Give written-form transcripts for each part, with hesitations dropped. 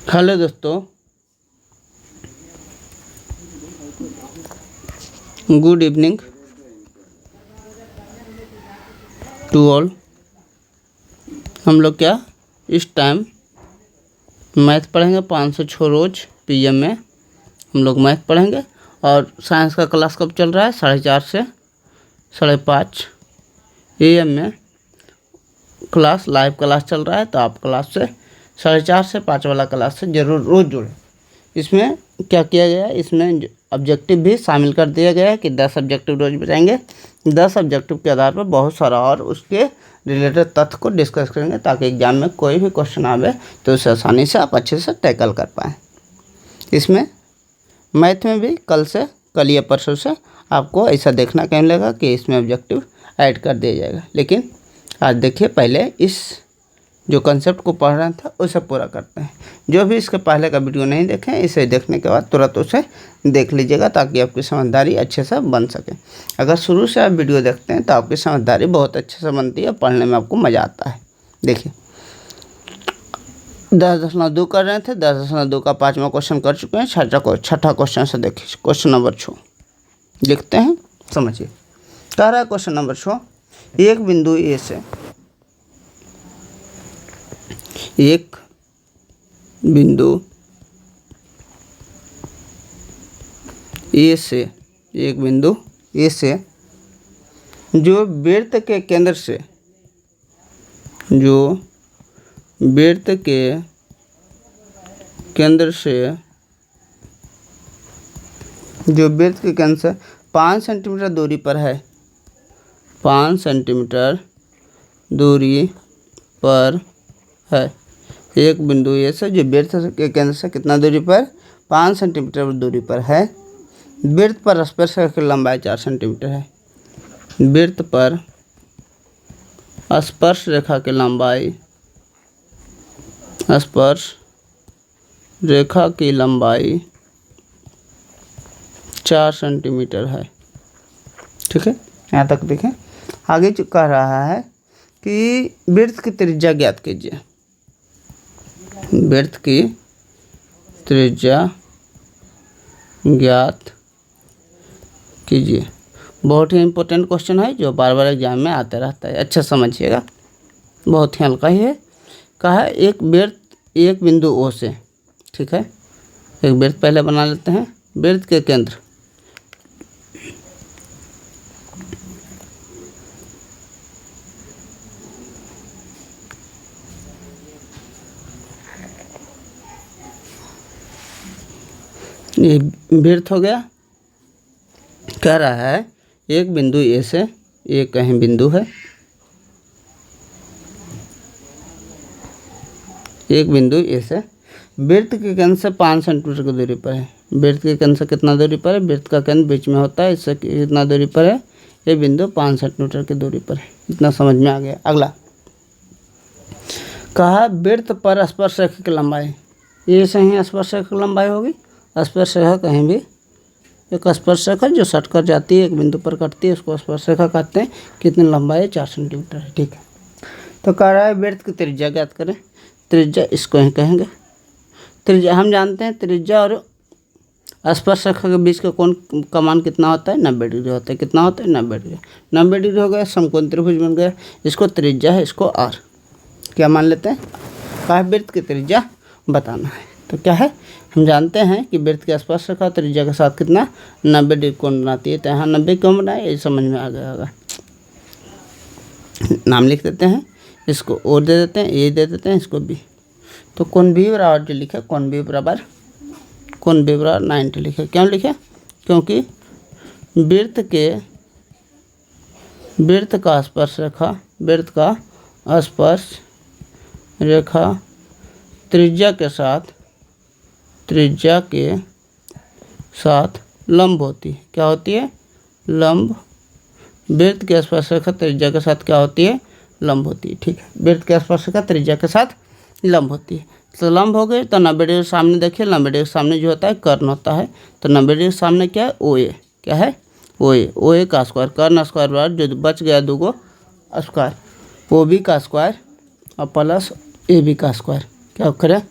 Hello दोस्तों, good evening to all. हम लोग क्या इस टाइम मैथ पढ़ेंगे 506 रोज पीएम में हम लोग मैथ पढ़ेंगे। और साइंस का क्लास कब चल रहा है? 4:30 से 5:30 AM में क्लास लाइव क्लास चल रहा है। तो आप क्लास से 4:30 से 5 वाला क्लास से ज़रूर रोज़ जुड़ें। इसमें क्या किया गया है, इसमें ऑब्जेक्टिव भी शामिल कर दिया गया है कि 10 ऑब्जेक्टिव रोज बताएंगे। 10 ऑब्जेक्टिव के आधार पर बहुत सारा और उसके रिलेटेड तथ्य को डिस्कस करेंगे ताकि एग्जाम में कोई भी क्वेश्चन आवे तो उसे आसानी से आप अच्छे से टैकल कर पाएँ। इसमें मैथ में भी कल या परसों से आपको ऐसा देखना कहीं मिलेगा कि इसमें ऑब्जेक्टिव ऐड कर दिया जाएगा। लेकिन आज देखिए, पहले इस जो कंसेप्ट को पढ़ रहा था उसे पूरा करते हैं। जो भी इसके पहले का वीडियो नहीं देखें, इसे देखने के बाद तुरंत उसे देख लीजिएगा ताकि आपकी समझदारी अच्छे से बन सके। अगर शुरू से आप वीडियो देखते हैं तो आपकी समझदारी बहुत अच्छे से बनती है, पढ़ने में आपको मज़ा आता है। देखिए 10.2 कर रहे थे, 10.2 का 5वां क्वेश्चन कर चुके हैं। छठा क्वेश्चन से देखिए, क्वेश्चन नंबर 6 लिखते हैं, समझिए। कह रहा है क्वेश्चन नंबर 6, एक बिंदु ए से एक बिंदु ए से जो वृत्त के केंद्र से जो वृत्त के केंद्र से 5 सेंटीमीटर दूरी पर है। 5 सेंटीमीटर दूरी पर है। एक बिंदु ए से जो वृत्त के केंद्र से कितना दूरी पर? 5 सेंटीमीटर दूरी पर है। वृत्त पर स्पर्श रेखा की लंबाई 4 सेंटीमीटर है। वृत्त पर स्पर्श रेखा की लंबाई 4 सेंटीमीटर है। ठीक है, यहाँ तक देखें। आगे जो कह रहा है कि वृत्त की त्रिज्या ज्ञात कीजिए। वृत्त की त्रिज्या ज्ञात कीजिए। बहुत ही इम्पोर्टेंट क्वेश्चन है जो बार बार एग्जाम में आते रहता है, अच्छा समझिएगा। बहुत ही हल्का ही है। कहा है एक बिंदु ओ से, ठीक है, एक वृत्त पहले बना लेते हैं। वृत्त के केंद्र ये वृत्त हो गया। कह रहा है एक बिंदु ए से, एक कहीं बिंदु है, एक बिंदु ए से वृत्त के केंद्र से 5 सेंटीमीटर की दूरी पर है। वृत्त के केंद्र से कितना दूरी पर है? वृत्त का केंद्र बीच में होता है, इससे कितना दूरी पर है? ये बिंदु 5 सेंटीमीटर की दूरी पर है। इतना समझ में आ गया। अगला कहा वृत्त पर स्पर्श रेखा की लंबाई। ये सही स्पर्श रेखा की लंबाई होगी। स्पर्श रेखा कहीं भी एक स्पर्श रेखा जो सट कर जाती है, एक बिंदु पर कटती है, उसको स्पर्श रेखा कहते हैं। कितनी लंबाई है? 4 सेंटीमीटर है। ठीक है, तो कह रहा है वृत्त की त्रिज्या ज्ञात करें। त्रिज्या इसको ही कहेंगे। त्रिज्या हम जानते हैं, त्रिज्या और स्पर्श रेखा के बीच का मान कितना होता है? 90 डिग्री होता है। कितना होता है? 90 डिग्री। 90 डिग्री हो गया, समकोण त्रिभुज बन गया। इसको त्रिज्या है, इसको r क्या मान लेते हैं? कहा वृत्त की त्रिज्या बताना है। तो क्या है, हम जानते हैं कि वृत्त के स्पर्श रेखा त्रिज्या के साथ कितना 90 डिग्री कोण बनाती है। तो यहाँ 90 क्यों बनाए, ये समझ में आ गया होगा। नाम लिख देते हैं, इसको ओ दे देते हैं, ए दे देते हैं, इसको बी। तो कोण बी बराबर जो लिखे, कोण बी बराबर 90 लिखे। क्यों लिखे? क्योंकि वृत्त का स्पर्श रेखा त्रिज्या के साथ लंब होती है। क्या होती है? लंब। वृत्त के स्पर्श रेखा त्रिज्या के साथ क्या होती है? लंब होती है। ठीक है, वृत्त के स्पर्श रेखा त्रिज्या के साथ लंब होती है। तो लंब हो गए। तो 90 डिग्री सामने देखिए, 90 डिग्री सामने जो होता है कर्ण होता है। तो 90 डिग्री सामने क्या है? ओ ए। क्या है? ओ ए का स्क्वायर, कर्ण स्क्वायर बराबर जो बच गया 2 स्क्वायर, ओ बी का स्क्वायर और प्लस ए बी का स्क्वायर। क्या करें?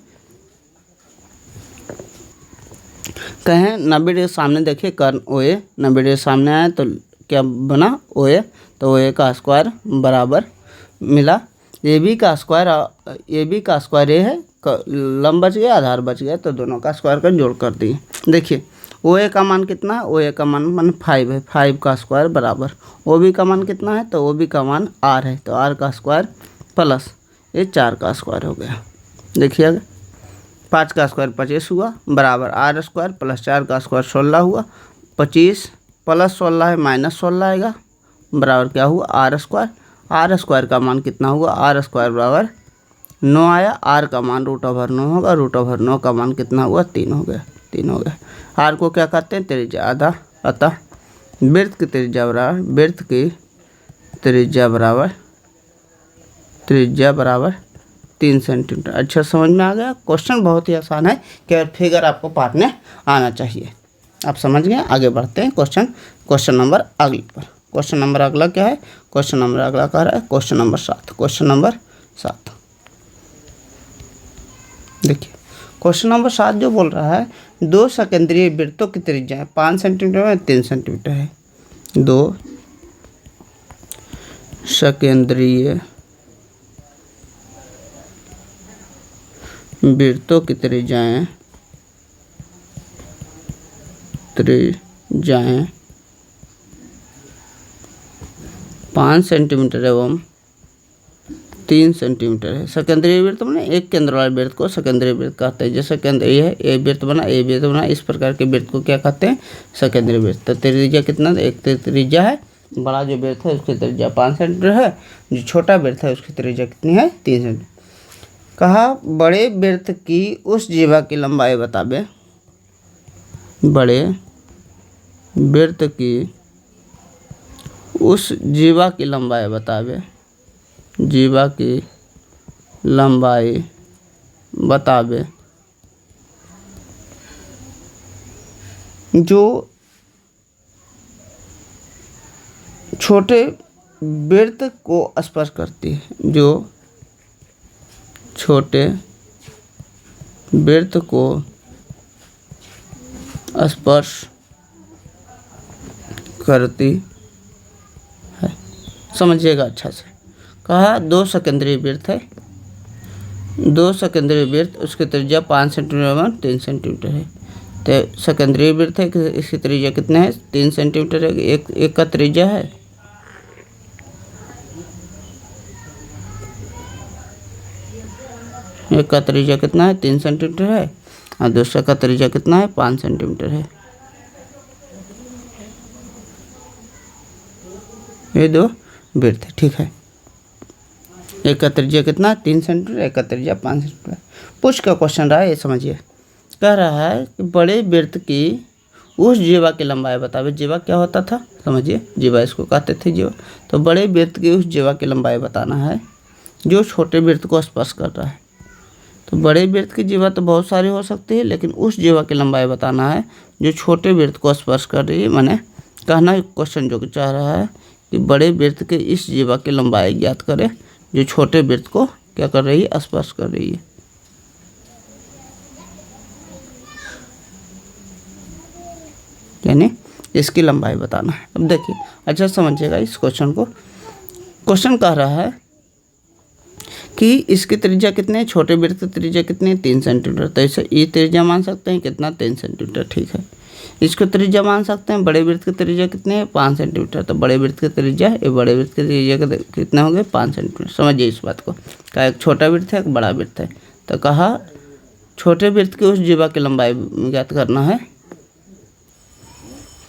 कहें 90 डिग्री सामने देखिए कर्ण ओ ए 90 डिग्री सामने आया तो क्या बना ओ ए, तो ओ ए का स्क्वायर बराबर मिला ए बी का स्क्वायर ए है, लंब बच गया आधार बच गया, तो दोनों का स्क्वायर का जोड़ कर दिए। देखिए ओ ए का मान कितना है, ओ ए का मान 5 है, 5 का स्क्वायर बराबर ओ बी का मान कितना है, तो ओ बी का मान आर है, तो आर का स्क्वायर प्लस ये 4 का स्क्वायर हो गया। देखिए 5 का स्क्वायर 25 हुआ बराबर आर स्क्वायर प्लस 4 का स्क्वायर 16 हुआ, 25 प्लस 16 है माइनस 16 आएगा बराबर क्या हुआ आर स्क्वायर का मान कितना हुआ, आर स्क्वायर बराबर 9 आया, आर का मान √9 होगा, √9 का मान कितना हुआ 3 हो गया, 3 हो गया। आर को क्या कहते हैं त्रिज्या आधा, अतः वृत्त की त्रिज्या बराबर 3 सेंटीमीटर। अच्छा समझ में आ गया। क्वेश्चन बहुत ही आसान है, केवल फिगर आपको पारने आना चाहिए। आप समझ गए। आगे बढ़ते हैं क्वेश्चन नंबर अगले पर। क्वेश्चन नंबर अगला क्या है, क्वेश्चन नंबर अगला कह रहा है क्वेश्चन नंबर 7। देखिए क्वेश्चन नंबर 7 जो बोल रहा है 2 सकेंद्रीय वृत्तों की त्रिज्या 5 सेंटीमीटर है 3 सेंटीमीटर है। 2 सकेंद्रीय वृत्तों की त्रिज्याएं 5 सेंटीमीटर एवं 3 सेंटीमीटर है। सेकेंडरी वृत्त बना एक केंद्र वाले वृत्त को सेकेंडरी वृत्त कहते हैं। जैसे केंद्रीय है ए वृत्त बना इस प्रकार के वृत्त को क्या कहते हैं, सेकेंडरी वृत्त। तो त्रिज्या कितना, एक त्रिज्या है, बड़ा जो वृत्त है उसकी त्रिज्या 5 सेंटीमीटर है, जो छोटा वृत्त है उसकी त्रिज्या कितनी है 3 सेंटीमीटर। कहा बड़े वृत्त की उस जीवा की लंबाई बतावे, बड़े वृत्त की उस जीवा की लंबाई बतावे, जीवा की लंबाई बतावे जो छोटे वृत्त को स्पर्श करती है, जो छोटे वृत्त को स्पर्श करती है। समझिएगा अच्छा से। कहा 2 सेकेंडरी वृत्त है, 2 सेकेंडरी वृत्त उसकी त्रिज्या 5 सेंटीमीटर 3 सेंटीमीटर है। तो सेकेंडरी वृत्त है, इसकी त्रिज्या कितना है 3 सेंटीमीटर है। एक का त्रिज्या है, एक का त्रिज्या कितना है 3 सेंटीमीटर है और दूसरा का त्रिज्या कितना है 5 सेंटीमीटर है। ये 2 वृत्त है, ठीक है। एक का त्रिज्या कितना 3 सेंटीमीटर, एक का त्रिज्या 5 सेंटीमीटर। पूछ का क्वेश्चन रहा है, ये समझिए। कह रहा है कि बड़े वृत्त की उस जीवा की लंबाई बतावे। जीवा क्या होता था, समझिए, जीवा इसको कहते थे जीवा। तो बड़े वृत्त की उस जीवा की लंबाई बताना है जो छोटे वृत्त को स्पर्श कर रहा है। तो बड़े वृत्त की जीवा तो बहुत सारी हो सकती है, लेकिन उस जीवा की लंबाई बताना है जो छोटे वृत्त को स्पर्श कर रही है। मैंने कहना क्वेश्चन जो चाह रहा है कि बड़े वृत्त के इस जीवा की लंबाई ज्ञात करें जो छोटे वृत्त को क्या कर रही है, स्पर्श कर रही है। यानी इसकी लंबाई बताना है। अब देखिए अच्छा समझिएगा इस क्वेश्चन को। क्वेश्चन कह रहा है कि इसकी त्रिज्या कितनी है, छोटे वृत्त की त्रिज्या कितनी है 3 सेंटीमीटर। तो इसे ये त्रिज्या मान सकते हैं कितना 3 सेंटीमीटर, ठीक है। इसको त्रिज्या मान सकते हैं बड़े वृत्त की त्रिज्या कितनी है 5 सेंटीमीटर। तो बड़े वृत्त की त्रिज्या ये बड़े वृत्त की त्रिज्या कितने होंगे 5 सेंटीमीटर। समझिए इस बात को। कहा एक छोटा वृत्त है एक बड़ा वृत्त है। तो कहा छोटे वृत्त की उस जीवा की लंबाई ज्ञात करना है,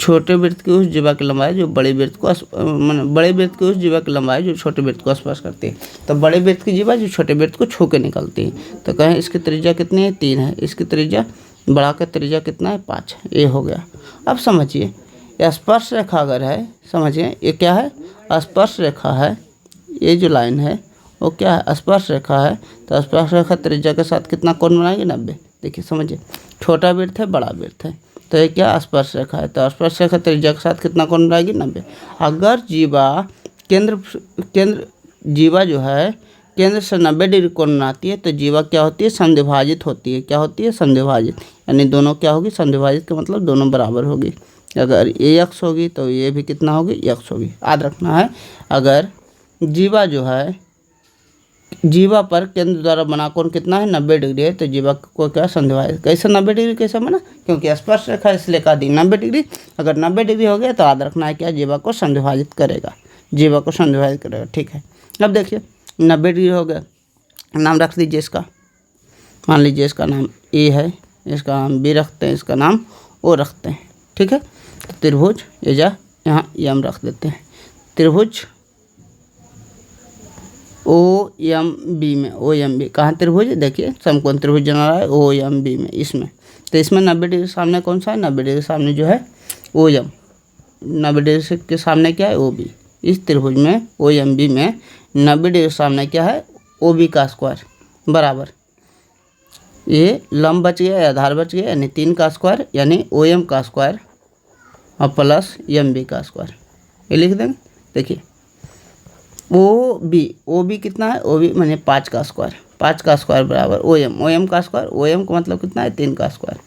छोटे वृत्त की उस जीवा की लंबाई जो बड़े वृत्त को बड़े वृत्त की उस जीवा की लंबाई जो छोटे वृत्त को स्पर्श करती है। तो बड़े वृत्त की जीवा जो छोटे वृत्त को छू के निकलती है। तो कहें इसकी त्रिज्या कितनी है 3 है, इसकी त्रिज्या बड़ा का त्रिज्या कितना है 5 है। ये हो गया। अब समझिए स्पर्श रेखा अगर है, समझिए ये क्या है स्पर्श रेखा है, ये जो लाइन है वो क्या है स्पर्श रेखा है। तो स्पर्श रेखा त्रिज्या के साथ कितना कोण बनाएगी 90। देखिए समझिए छोटा वृत्त है बड़ा वृत्त है, तो ये क्या स्पर्श रेखा है। तो स्पर्श रेखा त्रिज्या के साथ कितना कोण बनाएगी 90। अगर जीवा केंद्र जीवा जो है केंद्र से 90 डिग्री कोण बनाती है तो जीवा क्या होती है, समद्विभाजित होती है। क्या होती है, समद्विभाजित, यानी दोनों क्या होगी, समद्विभाजित का मतलब दोनों बराबर होगी। अगर ये x होगी तो ये भी कितना होगी, x होगी। याद रखना है, अगर जीवा जो है, जीवा पर केंद्र द्वारा बना कोण कितना है, 90 डिग्री है, तो जीवा को क्या समद्विभाजित, कैसे 90 डिग्री कैसे बना, क्योंकि स्पर्श रेखा इसलिए कहा दी 90 डिग्री। अगर 90 डिग्री हो गया तो याद रखना है क्या, जीवा को समद्विभाजित करेगा, जीवा को समद्विभाजित करेगा। ठीक है, अब देखिए 90 डिग्री हो गया, नाम रख दीजिए इसका, मान लीजिए इसका नाम ए है, इसका नाम बी रखते हैं, इसका नाम ओ रखते हैं। ठीक है, तो त्रिभुज ये जा यहाँ यम रख देते हैं, त्रिभुज ओ एम बी में, ओ एम बी कहाँ त्रिभुज, देखिए समकोण त्रिभुज बना रहा है ओ एम बी में, इसमें तो इसमें 90 डिग्री सामने कौन सा है, 90 डिग्री सामने जो है ओ एम, 90 डिग्री के सामने क्या है, ओ बी। इस त्रिभुज में ओ एम बी में 90 डिग्री सामने क्या है, ओ बी का स्क्वायर बराबर, ये लंब बच गया, आधार बच गया, यानी 3 का स्क्वायर, यानी ओ एम का स्क्वायर और प्लस एम बी का स्क्वायर, ये लिख देंगे। देखिए ओ बी कितना है, ओ बी माने 5 का स्क्वायर, 5 का स्क्वायर बराबर ओ एम का स्क्वायर, ओ एम का मतलब कितना है, 3 का स्क्वायर,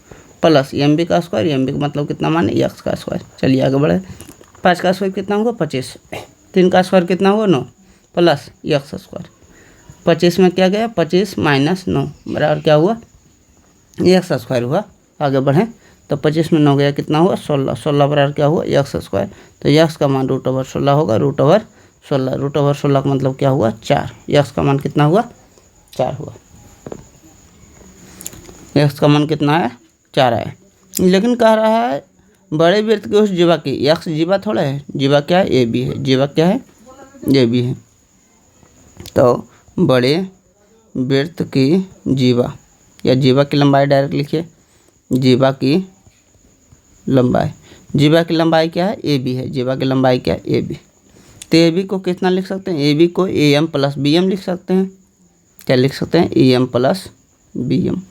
प्लस एम बी का स्क्वायर, एम बी का मतलब कितना माने, एक्स का स्क्वायर। चलिए आगे बढ़े, 5 का स्क्वायर कितना होगा, 25, 3 का स्क्वायर कितना होगा, 9, प्लस एक्स स्क्वायर, 25 में क्या गया, 25 माइनस 9 बराबर क्या हुआ, एक्स स्क्वायर हुआ। आगे बढ़ें तो 25 में 9 गया, कितना हुआ, 16, 16 बराबर क्या हुआ, एक्स स्क्वायर। तो एक्स का मान √16 होगा, √16 का मतलब क्या हुआ, 4, एक्स का मान कितना हुआ, 4 हुआ, एक्स का मान कितना है, 4 है। लेकिन कह रहा है बड़े वृत्त के उस जीवा की, एक्स जीवा थोड़ा है, जीवा क्या है, ए बी है, जीवा क्या है, ए बी है। तो बड़े वृत्त की जीवा या जीवा की लंबाई डायरेक्ट लिखिए, जीवा की लंबाई, जीवा की लंबाई क्या है, ए बी है, जीवा की लंबाई क्या है, ए बी। तो ए बी को कितना लिख सकते हैं, ए बी को A M plus B M लिख सकते हैं। क्या लिख सकते हैं, A M plus B M.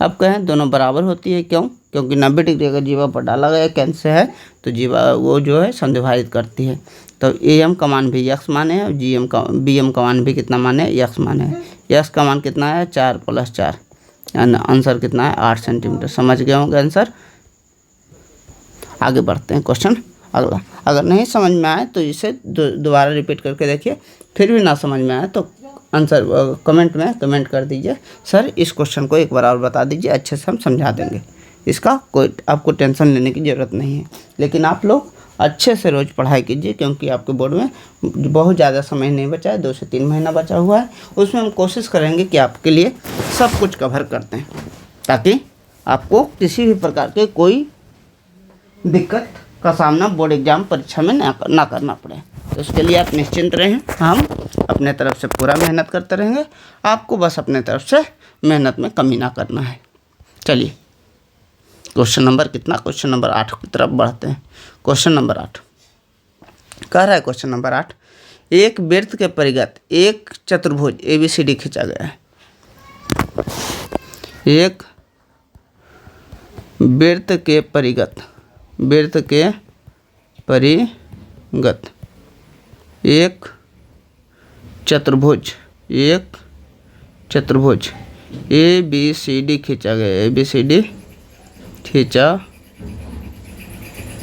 अब कहें दोनों बराबर होती है, क्यों, क्योंकि 90 डिग्री अगर जीवा पर डाला गया केंद्र से है तो जीवा वो जो है समद्विभाजित करती है। तो ए एम का मान भी एक्स माने है और बी एम का मान भी कितना माने है, एक्स माने है। एक्स का मान कितना है, 4 + 4, यानी आंसर कितना है, 8 सेंटीमीटर। समझ गए होंगे आंसर। आगे बढ़ते हैं क्वेश्चन अगला। अगर नहीं समझ में आए तो इसे दोबारा रिपीट करके देखिए, फिर भी ना समझ में आए तो आंसर कमेंट में कमेंट कर दीजिए, सर इस क्वेश्चन को एक बार और बता दीजिए, अच्छे से हम समझा देंगे। इसका कोई आपको टेंशन लेने की ज़रूरत नहीं है, लेकिन आप लोग अच्छे से रोज़ पढ़ाई कीजिए, क्योंकि आपके बोर्ड में बहुत ज़्यादा समय नहीं बचा है, 2 से 3 महीना बचा हुआ है। उसमें हम कोशिश करेंगे कि आपके लिए सब कुछ कवर करते हैं, ताकि आपको किसी भी प्रकार के कोई दिक्कत का सामना बोर्ड एग्जाम परीक्षा में ना करना पड़े। तो उसके लिए आप निश्चिंत रहें, हम अपने तरफ से पूरा मेहनत करते रहेंगे, आपको बस अपने तरफ से मेहनत में कमी ना करना है। चलिए क्वेश्चन नंबर कितना, क्वेश्चन नंबर 8 की तरफ बढ़ते हैं। क्वेश्चन नंबर 8 कह रहा है, क्वेश्चन नंबर 8, एक वृत्त के परिगत एक चतुर्भुज ABCD खींचा गया है। एक वृत्त के परिगत एक चतुर्भुज ABCD खींचा गया, ABCD खींचा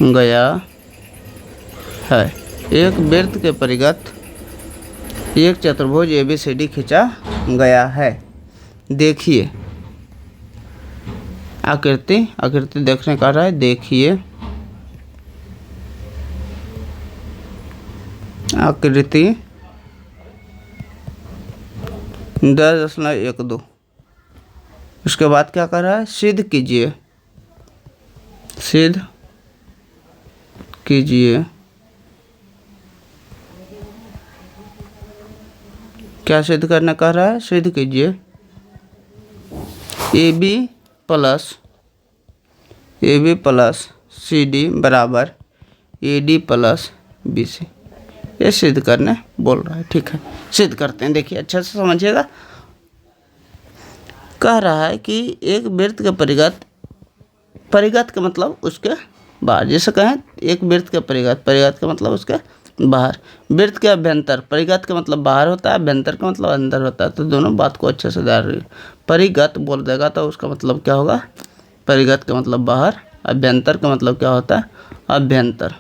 गया है। एक वृत्त के परिगत एक चतुर्भुज ABCD खींचा गया है। देखिए आकृति देखने का रहा है, देखिए आकृति 10.12। उसके बाद क्या कर रहा है, सिद्ध कीजिए क्या सिद्ध करना कह रहा है, सिद्ध कीजिए AB प्लस CD बराबर AD प्लस BC। ये सिद्ध करने बोल रहा है। ठीक है, सिद्ध करते हैं। देखिए अच्छे से समझिएगा। कह रहा है कि एक वृत्त के परिगत का मतलब उसके बाहर, जैसे कहें एक वृत्त के परिगत का मतलब उसके बाहर। वृत्त के अभ्यंतर, परिगत का मतलब बाहर होता है, अभ्यंतर का मतलब अंदर होता है। तो दोनों बात को अच्छे से ध्यान रखिए। परिगत बोल देगा तो उसका मतलब क्या होगा, परिगत का मतलब बाहर, अभ्यंतर का मतलब क्या होता है, अभ्यंतर।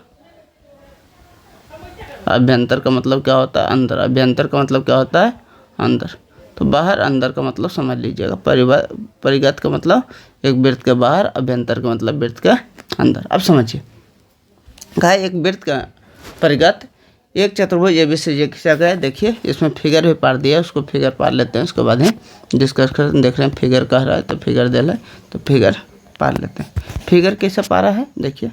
अभ्यंतर का मतलब क्या होता है, अंदर। अभ्यंतर का मतलब क्या होता है, अंदर। तो बाहर अंदर का मतलब समझ लीजिएगा। परिगत का मतलब एक वृत्त के बाहर, अभ्यंतर का मतलब वृत्त के अंदर। अब समझिए, कहा एक वृत्त का परिगत एक चतुर्भुज एबीसी खींचा गया। देखिए इसमें फिगर भी पार दिया है, उसको फिगर पार लेते हैं, उसके बाद ही डिस्कस करते हैं। देख रहे हैं फिगर कह रहा है तो फिगर दे रहा है, तो फिगर पार लेते हैं। फिगर कैसे पारा है देखिए,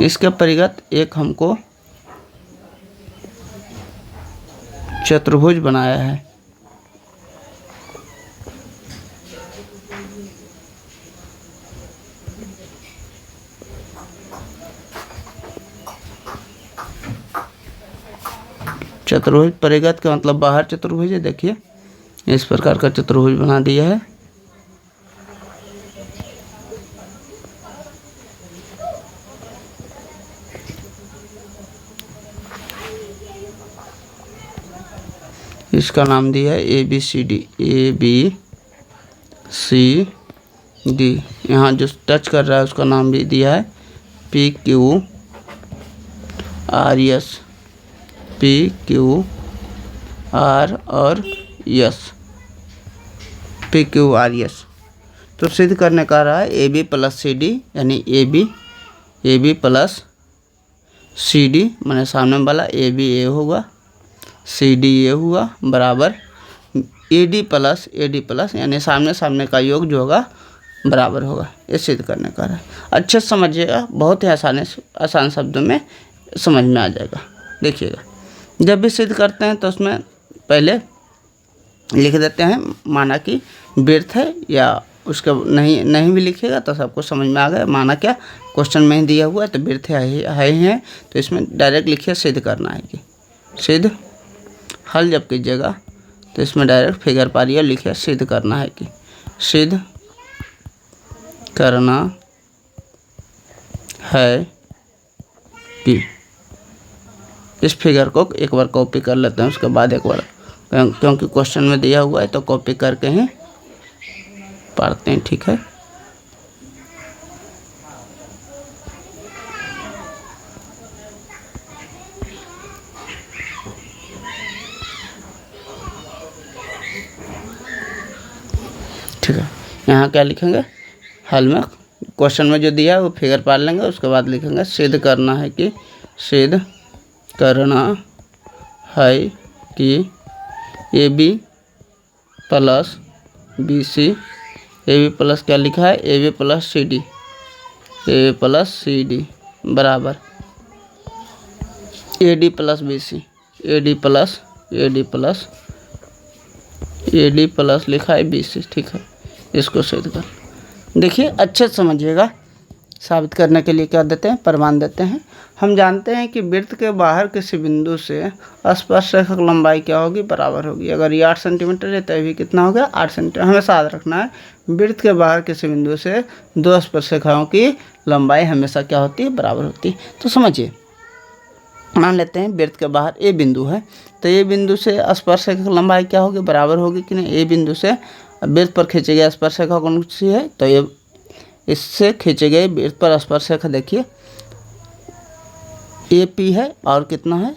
इसका परिगत एक हमको चतुर्भुज बनाया है। चतुर्भुज, परिगत का मतलब बाहर चतुर्भुज है। देखिए इस प्रकार का चतुर्भुज बना दिया है। इसका नाम दिया है A B C D, A B C D. यहाँ जो टच कर रहा है उसका नाम भी दिया है P Q R S, P Q R और S, P Q R S. तो सिद्ध करने का रहा है A B plus C D, यानी A B plus C D मैंने सामने वाला ए बी ए होगा, सी डी ए हुआ, बराबर ए डी प्लस यानी सामने सामने का योग जो होगा बराबर होगा। ये सिद्ध करने का है। अच्छे से समझिएगा, बहुत ही आसान शब्दों में समझ में आ जाएगा। देखिएगा, जब भी सिद्ध करते हैं तो उसमें पहले लिख देते हैं माना कि वृत्त है, या उसका नहीं भी लिखिएगा तो सबको समझ में आ गया। माना क्या, क्वेश्चन में ही दिया हुआ है तो वृत्त है, तो इसमें डायरेक्ट लिखिए सिद्ध करना है कि सिद्ध। हल जब कीजिएगा तो इसमें डायरेक्ट फिगर पारिए और लिखिए सिद्ध करना है कि सिद्ध करना है कि। इस फिगर को एक बार कॉपी कर लेते हैं, उसके बाद एक बार, क्योंकि क्वेश्चन में दिया हुआ है तो कॉपी करके ही पढ़ते हैं, ठीक है। ठीक है, यहाँ क्या लिखेंगे, हल में क्वेश्चन में जो दिया है वो फिगर पार लेंगे, उसके बाद लिखेंगे सिद्ध करना है कि, सिद्ध करना है कि A B plus B C, A B plus क्या लिखा है, A B plus C D, A B plus C D बराबर A D plus B C, A D plus लिखा है बी सी, ठीक है। इसको सिद्ध कर, देखिए अच्छे से समझिएगा। साबित करने के लिए क्या देते हैं, प्रमाण देते हैं। हम जानते हैं कि वृत्त के बाहर किसी बिंदु से स्पर्शरेखा की लंबाई क्या होगी, बराबर होगी। अगर ये 8 सेंटीमीटर है तो ये भी कितना हो गया, 8 सेंटीमीटर। हमेशा याद रखना है, वृत्त के बाहर किसी बिंदु से दो स्पर्शरेखाओं की लंबाई हमेशा क्या होती है, बराबर होती है। तो समझिए, मान लेते हैं वृत्त के बाहर ए बिंदु है, तो ए बिंदु से स्पर्शरेखा की लंबाई क्या होगी, बराबर होगी कि नहीं। ए बिंदु से वृत्त पर खींची गई स्पर्शरेखा कौन सी है, तो ये इससे खींचे गए वृत्त पर स्पर्शरेखा देखिए ए पी है और कितना है,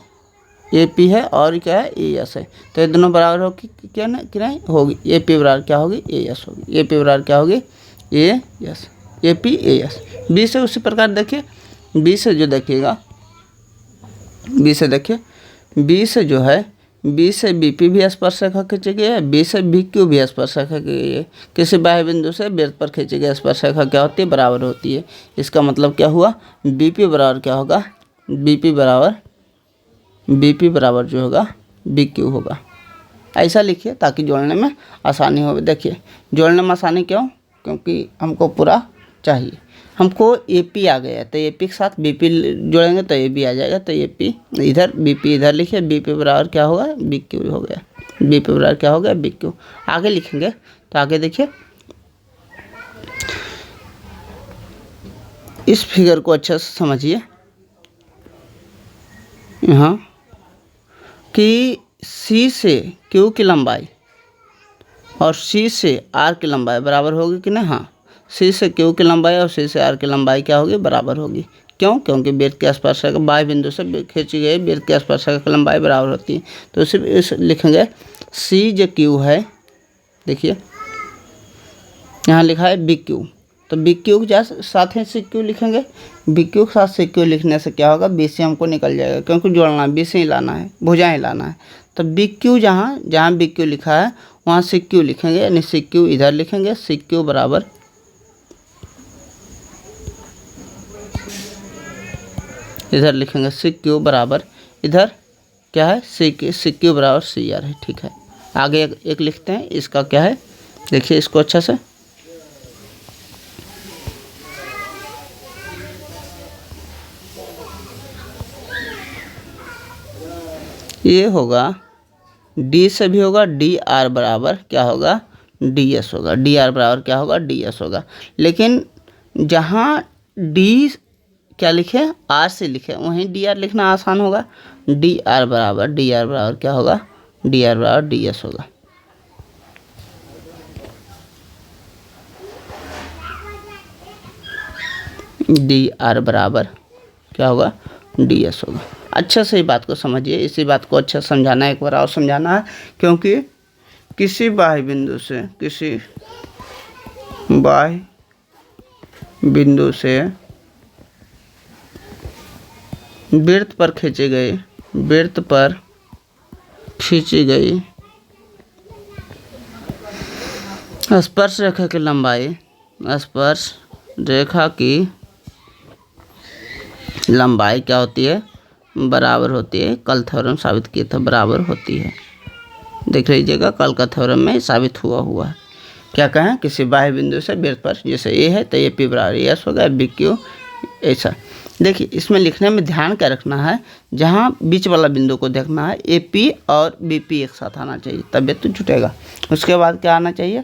ए पी है और क्या है, ए एस है। तो ये दोनों बराबर होगी क्या, नहीं होगी। ए पी बराबर क्या होगी, ए एस होगी। ए पी बराबर क्या होगी, A S, A P A S. B से उसी प्रकार देखिए, बी से जो देखिएगा, बी से देखिए, बी से जो है, बी से बी पी भी स्पर्शरेखा खींची गई है, बी से बी क्यू भी स्पर्शरेखा की गई है। किसी बाह्य बिंदु से वृत्त पर खींची गई स्पर्शरेखा क्या होती है, बराबर होती है। इसका मतलब क्या हुआ, बी पी बराबर क्या होगा, बी पी बराबर जो होगा बी क्यू होगा। ऐसा लिखिए ताकि जोड़ने में आसानी हो। देखिए जोड़ने में आसानी क्यों, क्योंकि हमको पूरा चाहिए। हमको ए पी आ गया तो ए पी के साथ बी पी जोड़ेंगे तो ए बी आ जाएगा। तो ए पी इधर, बी पी इधर लिखिए, बी पी बराबर क्या होगा, बी क्यू हो गया। बी पी बराबर क्या हो गया बी क्यू। आगे लिखेंगे तो आगे देखिए इस फिगर को अच्छा से समझिए यहाँ कि सी से क्यू की लंबाई और सी से आर की लंबाई बराबर होगी कि नहीं। हाँ, सी से क्यू की लंबाई और सी से आर की लंबाई क्या होगी बराबर होगी। क्यों? क्योंकि वृत्त के आसपास बाह्य बिंदु से खींची गई वृत्त के आसपास की लंबाई बराबर होती है। तो सिर्फ इस लिखेंगे सी जो क्यू है, देखिए यहाँ लिखा है बी क्यू, तो बी क्यू के साथ ही सी क्यू लिखेंगे। बी क्यू के साथ सी क्यू लिखने से क्या होगा, बी सी हमको निकल जाएगा, क्योंकि जोड़ना है, बी सी ही लाना है, भुजा ही लाना है। तो बी क्यू जहाँ बी क्यू लिखा है वहाँ सी क्यू लिखेंगे, यानी सी क्यू इधर लिखेंगे, सी क्यू बराबर इधर लिखेंगे, सी क्यू बराबर इधर क्या है सी क्यू बराबर सी आर है। ठीक है, आगे एक लिखते हैं, इसका क्या है देखिए इसको अच्छा से। ये होगा डी से भी होगा, डी आर बराबर क्या होगा डी एस होगा, डी आर बराबर क्या होगा डी एस होगा। लेकिन जहाँ डी क्या लिखे आर से लिखे वहीं डी आर लिखना आसान होगा। डी आर बराबर क्या होगा डी आर बराबर डी एस होगा। डी आर बराबर क्या होगा डी एस होगा। अच्छा से बात को समझिए, इसी बात को अच्छा समझाना है, एक बार और समझाना है, क्योंकि किसी बाह्य बिंदु से वृत्त पर खींची गई स्पर्श रेखा की लंबाई क्या होती है बराबर होती है। कल थ्योरम साबित किए थे बराबर होती है, देख लीजिएगा कल का थ्योरम में साबित हुआ है। क्या कहें, किसी बाह्य बिंदु से वृत्त पर, जैसे ए है तो ए पी बराबर एस होगा, बी क्यू ऐसा। देखिए इसमें लिखने में ध्यान क्या रखना है, जहाँ बीच वाला बिंदु को देखना है, ए पी और बी पी एक साथ आना चाहिए, तबियत तो छूटेगा। उसके बाद क्या आना चाहिए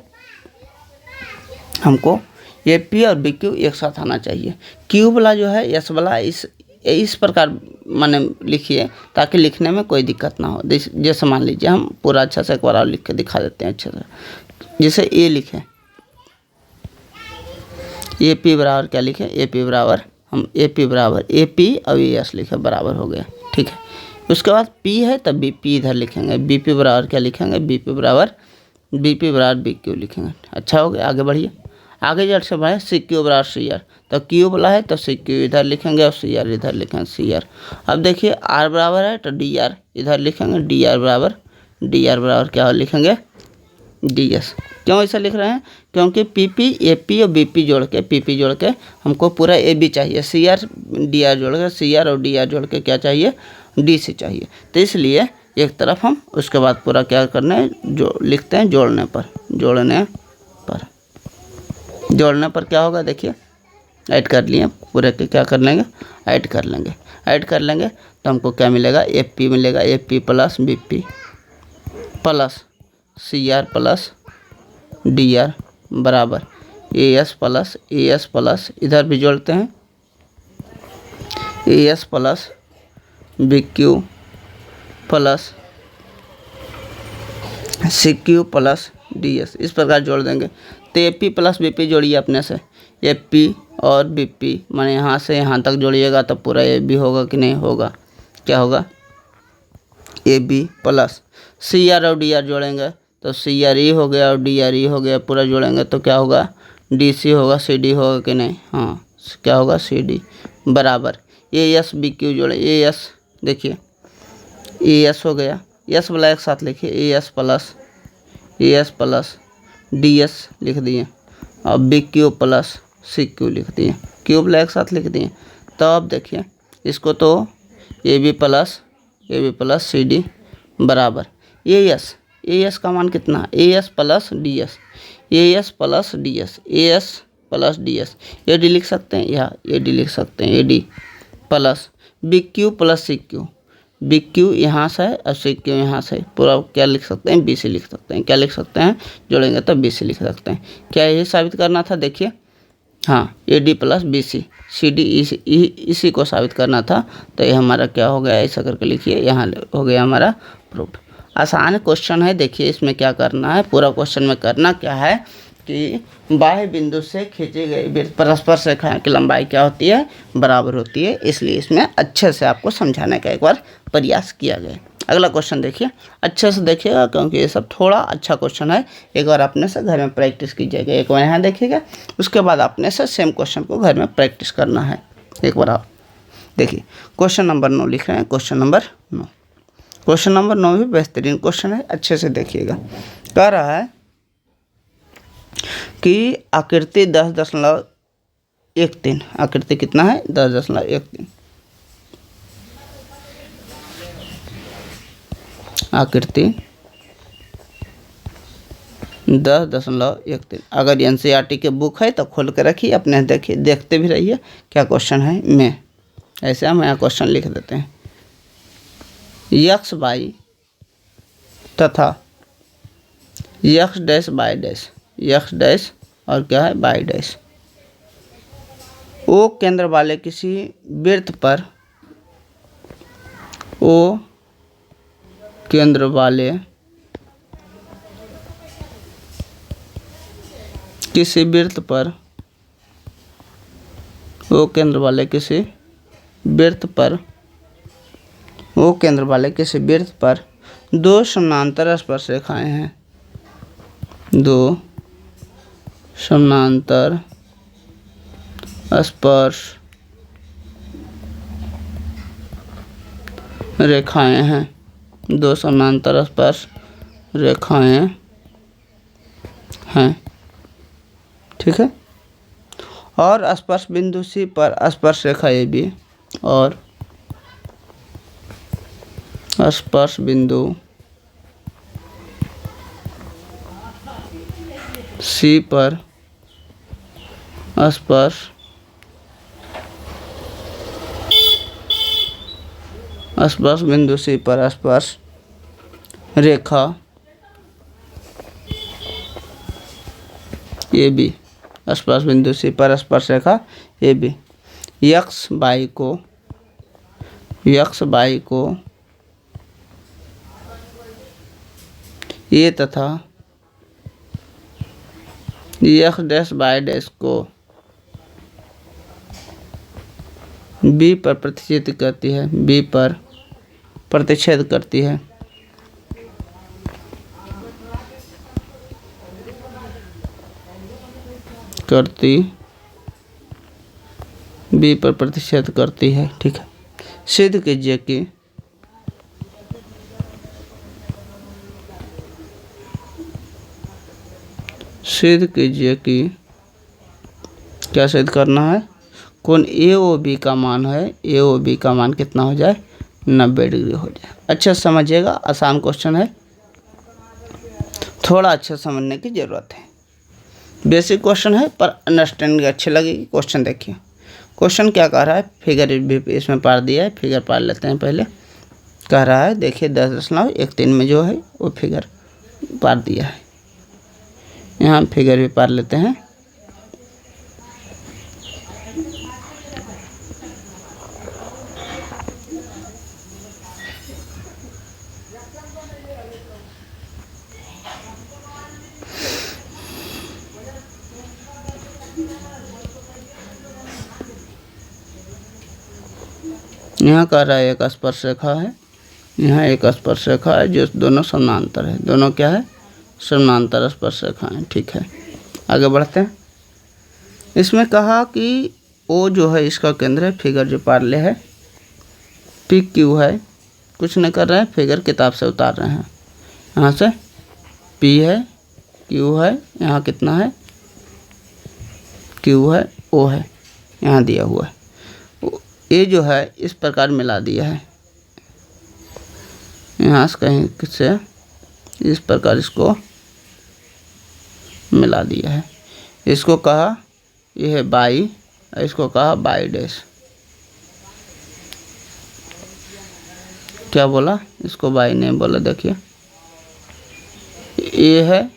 हमको, ए पी और बी क्यू एक साथ आना चाहिए। क्यू वाला जो है एस वाला इस प्रकार माने लिखिए ताकि लिखने में कोई दिक्कत ना हो। जैसे मान लीजिए हम पूरा अच्छा से एक बार और लिख के दिखा देते हैं अच्छे से। जैसे ए लिखे, ए पी बराबर क्या लिखे, ए पी बराबर ए पी और ए एस लिखे बराबर हो गया। ठीक है, उसके बाद पी है तब बी पी इधर लिखेंगे, बी पी बराबर क्या लिखेंगे बी पी बराबर बी क्यू लिखेंगे। अच्छा हो गया, आगे बढ़िए। आगे जब से बढ़े सी क्यू बराबर सी आर, तो क्यू वाला है तो सी क्यू इधर लिखेंगे और सी आर इधर लिखेंगे सी आर। अब देखिए आर बराबर है तो डी आर इधर लिखेंगे, डी आर बराबर क्या लिखेंगे डी एस। क्यों ऐसा लिख रहे हैं, क्योंकि पी पी ए पी और बी पी जोड़ के हमको पूरा ए बी चाहिए, सी आर डी आर जोड़ के सी आर और डी आर जोड़ के क्या चाहिए डी सी चाहिए। तो इसलिए एक तरफ हम उसके बाद पूरा क्या करना है जो लिखते हैं जोड़ने पर क्या होगा देखिए, ऐड कर लिए पूरे के क्या कर लेंगे ऐड कर लेंगे तो हमको क्या मिलेगा ए पी मिलेगा, A P plus B P plus C R plus D R बराबर ए एस प्लस इधर भी जोड़ते हैं A S plus B Q plus C Q plus D S, इस प्रकार जोड़ देंगे। तो A P plus B P जोड़िए अपने से, ए पी और बी पी माने यहाँ से यहाँ तक जोड़िएगा तो पूरा ए बी होगा कि नहीं होगा, क्या होगा A B plus C R और डी आर जोड़ेंगे तो सी आर ई हो गया और डी आर ई हो गया, पूरा जोड़ेंगे तो क्या होगा डी सी होगा, सी डी होगा कि नहीं, हाँ क्या होगा सी डी बराबर ए एस बी क्यू जोड़े, ए एस देखिए ए एस हो गया, एस वाला एक साथ लिखिए A S plus D S लिख दिए और B Q plus C Q लिख दिए, क्यू वाला एक साथ लिख दिए। तो अब देखिए इसको तो A B plus C D बराबर ए एस का मान कितना A S plus D S, A D लिख सकते हैं या ए डी लिख सकते हैं, A D plus B Q plus C Q, B Q यहाँ से है और सी क्यू यहाँ से, पूरा क्या लिख सकते हैं, बी सी लिख सकते हैं। क्या लिख सकते हैं, जोड़ेंगे तो बी सी लिख सकते हैं। क्या यही साबित करना था, देखिए हाँ, A D plus B C, C D इसी को साबित करना था। तो ये हमारा क्या हो गया, ऐसा करके लिखिए, यहाँ हो गया हमारा प्रूफ। आसान क्वेश्चन है। देखिए इसमें क्या करना है, पूरा क्वेश्चन में करना क्या है कि बाह्य बिंदु से खींची गई परस्पर रेखाएं की लंबाई क्या होती है, बराबर होती है। इसलिए इसमें अच्छे से आपको समझाने का एक बार प्रयास किया गया। अगला क्वेश्चन देखिए, अच्छे से देखिएगा क्योंकि ये सब थोड़ा अच्छा क्वेश्चन है। एक बार अपने से घर में प्रैक्टिस कीजिएगा। एक बार यहाँ देखिएगा, उसके बाद अपने से सेम क्वेश्चन को घर में प्रैक्टिस करना है। एक बार आप देखिए, क्वेश्चन नंबर 9 लिख रहे हैं, क्वेश्चन नंबर 9। क्वेश्चन नंबर 9 भी बेहतरीन क्वेश्चन है, अच्छे से देखिएगा। कह रहा है कि आकृति 10.13, आकृति कितना है, 10.13, आकृति 10.13। अगर एनसीईआरटी के बुक है तो खोल के रखिए, अपने देखिए, देखते भी रहिए क्या क्वेश्चन है। मैं ऐसे हम यहाँ क्वेश्चन लिख देते हैं, यक्स बाई तथा x dash by dash, x dash और क्या है, बाई डैश, ओ केंद्र वाले किसी वृत्त पर, ओ केंद्र वाले किसी वृत्त पर, ओ केंद्र वाले किसी वृत्त पर, ओ केंद्र वाले किसी वृत्त पर दो समानांतर स्पर्श रेखाएं हैं, दो समानांतर स्पर्श रेखाएं हैं, दो समानांतर स्पर्श रेखाएं हैं, ठीक है। और स्पर्श बिंदु सी पर स्पर्श रेखा ए बी, और स्पर्श बिंदु सी पर स्पर्श बिंदु सी पर स्पर्श रेखा ए बी, स्पर्श बिंदु सी पर स्पर्श रेखा ए बी, यक्स बाई को ए तथा यक्स डैश बाई डैश को बी पर प्रतिच्छेद करती है, बी पर प्रतिच्छेद करती है, बी पर प्रतिच्छेद करती है, ठीक है। सिद्ध कीजिए कि क्या सिद्ध करना है, कोण ए ओ बी का मान है, ए ओ बी का मान कितना हो जाए, 90 डिग्री हो जाए। अच्छा समझिएगा, आसान क्वेश्चन है, थोड़ा अच्छा समझने की ज़रूरत है। बेसिक क्वेश्चन है पर अंडरस्टैंडिंग अच्छी लगेगी। क्वेश्चन देखिए, क्वेश्चन क्या कह रहा है, फिगर भी इसमें पार दिया है, फिगर पार लेते हैं पहले। कह रहा है देखिए 10.13 में जो है वो फिगर पार दिया है, यहाँ फिगर भी पार लेते हैं। यहाँ कह रहा है एक स्पर्श रेखा है, यहाँ एक स्पर्श रेखा है जो दोनों समानांतर है, दोनों क्या है, समानांतर स्पर्श रेखा है, ठीक है। आगे बढ़ते हैं। इसमें कहा कि ओ जो है इसका केंद्र है, फिगर जो पार ले है, पी क्यू है, कुछ नहीं कर रहे हैं, फिगर किताब से उतार रहे हैं। यहाँ से पी है, क्यू है, यहाँ कितना है, क्यू है, ओ है, यहाँ दिया हुआ है। ए जो है इस प्रकार मिला दिया है, यहाँ से कहीं से इस प्रकार इसको मिला दिया है। इसको कहा यह है बाई, इसको कहा बाई डैश, क्या बोला, इसको बाई नहीं बोला। देखिए ए है,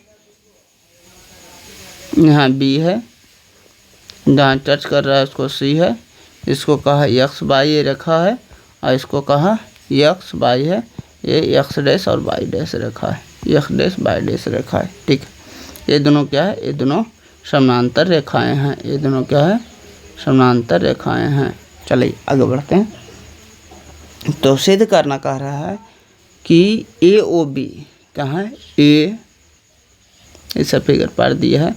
यहाँ बी है, जहाँ टच कर रहा है उसको सी है, इसको कहा एक्स बाई ये रेखा है, और इसको कहा एक्स बाई है, ये एक्स डैश और बाई डैश रेखा है, एक्स डैश बाई डैश रेखा है। ठीक है, ये दोनों क्या है, ये दोनों समानांतर रेखाएं हैं, ये दोनों क्या है, समानांतर रेखाएं हैं। चलिए आगे बढ़ते हैं। तो सिद्ध करना कह रहा है कि ए ओ बी कहाँ है, ए ऐसा फिगर पढ़ दिया है,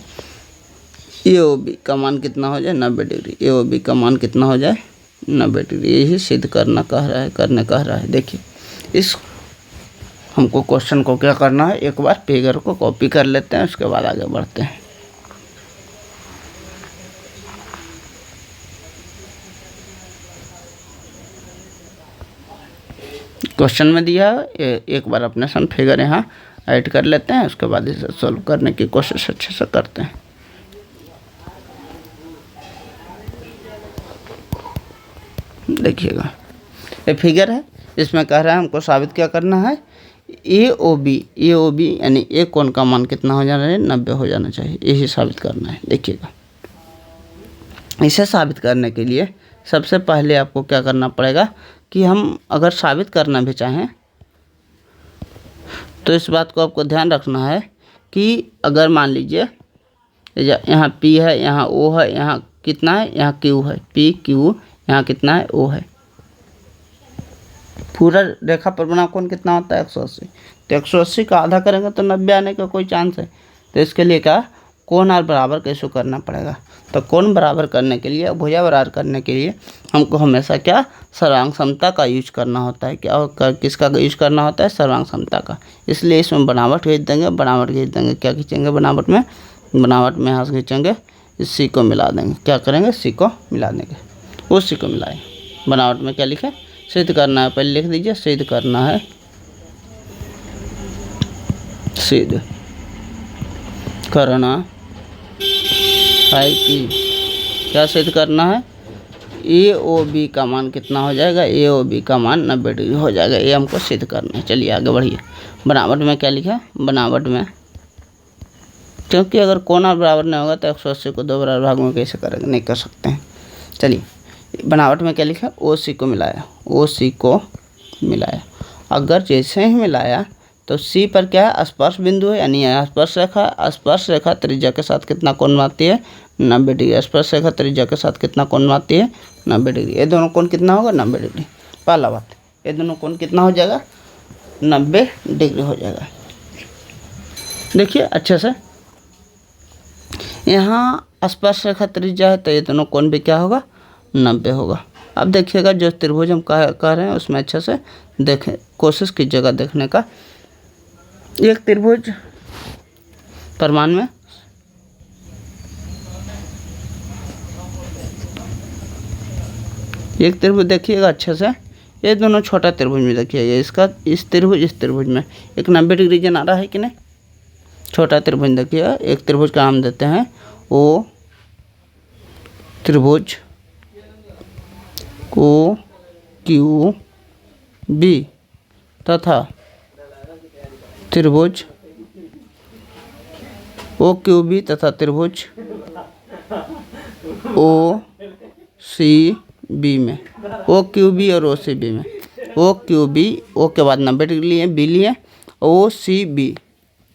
ए ओ बी का मान कितना हो जाए 90 डिग्री, ए ओ बी का मान कितना हो जाए 90 डिग्री, यही सिद्ध करना कह रहा है, करने कह रहा है। देखिए इस हमको क्वेश्चन को क्या करना है, एक बार फिगर को कॉपी कर लेते हैं, उसके बाद आगे बढ़ते हैं। क्वेश्चन में दिया है, एक बार अपने सन फिगर यहाँ ऐड कर लेते हैं, उसके बाद इसे सॉल्व करने की कोशिश अच्छे से करते हैं। देखिएगा ये फिगर है, इसमें कह रहा है हमको साबित क्या करना है, ए ओ बी यानी ए कोण का मान कितना हो जाना है, 90 हो जाना चाहिए, यही साबित करना है। देखिएगा इसे साबित करने के लिए सबसे पहले आपको क्या करना पड़ेगा कि हम अगर साबित करना भी चाहें तो इस बात को आपको ध्यान रखना है कि अगर मान लीजिए यहाँ P है, यहाँ O है, यहाँ कितना है, यहाँ Q है, P Q, यहाँ कितना है, O है, पूरा रेखा पर बना कोण कितना होता है 180, तो 180 का आधा करेंगे तो 90 आने का कोई चांस है। तो इसके लिए क्या कोण आर बराबर कैसे करना पड़ेगा, तो कोण बराबर करने के लिए, भुजा बराबर करने के लिए हमको हमेशा क्या सर्वांग समता का यूज करना होता है। क्या किसका यूज करना होता है, सर्वांग समता का। इसलिए इसमें बनावट खींच देंगे, बनावट खींच देंगे, क्या खींचेंगे बनावट में यहाँ से खींचेंगे, इस सी को मिला देंगे, क्या करेंगे सी को मिला देंगे, उस सी को मिलाएं। बनावट में क्या लिखे, सिद्ध करना है, पहले लिख दीजिए, सिद्ध करना है, सिद्ध करना है कि क्या सिद्ध करना है, ए ओ बी का मान कितना हो जाएगा, ए ओ बी का मान 90 डिग्री हो जाएगा, ये हमको सिद्ध करना है। चलिए आगे बढ़िए। बनावट में क्या लिखा, बनावट में क्योंकि अगर कोण बराबर नहीं होगा तो 180 को 2 बराबर भागों में कैसे करेंगे, नहीं कर सकते हैं। चलिए बनावट में क्या लिखा, ओ सी को मिलाया, ओ सी को मिलाया। अगर जैसे ही मिलाया तो सी पर क्या है, स्पर्श बिंदु है, यानी स्पर्श रेखा त्रिज्या के साथ कितना कोण बनाती है, 90 डिग्री। स्पर्श रेखा त्रिज्या के साथ कितना कोण बनाती है, 90 डिग्री। ये दोनों कोण कितना होगा, 90 डिग्री। पहला बात, ये दोनों कोण कितना हो जाएगा, 90 डिग्री हो जाएगा। देखिए अच्छे से, यहाँ स्पर्श रेखा त्रिज्या है तो ये दोनों कोण भी क्या होगा, 90 होगा। अब देखिएगा जो त्रिभुज हम कह रहे हैं उसमें अच्छे से देखें, कोशिश कीजिएगा देखने का। एक त्रिभुज परिमाण में एक त्रिभुज देखिएगा अच्छे से, ये दोनों छोटा त्रिभुज में देखिए, ये इसका इस त्रिभुज में एक 90 डिग्री जन आ रहा है कि नहीं। छोटा त्रिभुज देखिएगा, एक त्रिभुज का नाम देते हैं ओ त्रिभुज ओ क्यू बी तथा त्रिभुज ओ क्यू बी तथा त्रिभुज ओ सी बी में, ओ क्यू बी और ओ सी बी में, ओ क्यू बी, ओ के बाद 90 डिग्री लिए, बी लिए, ओ सी बी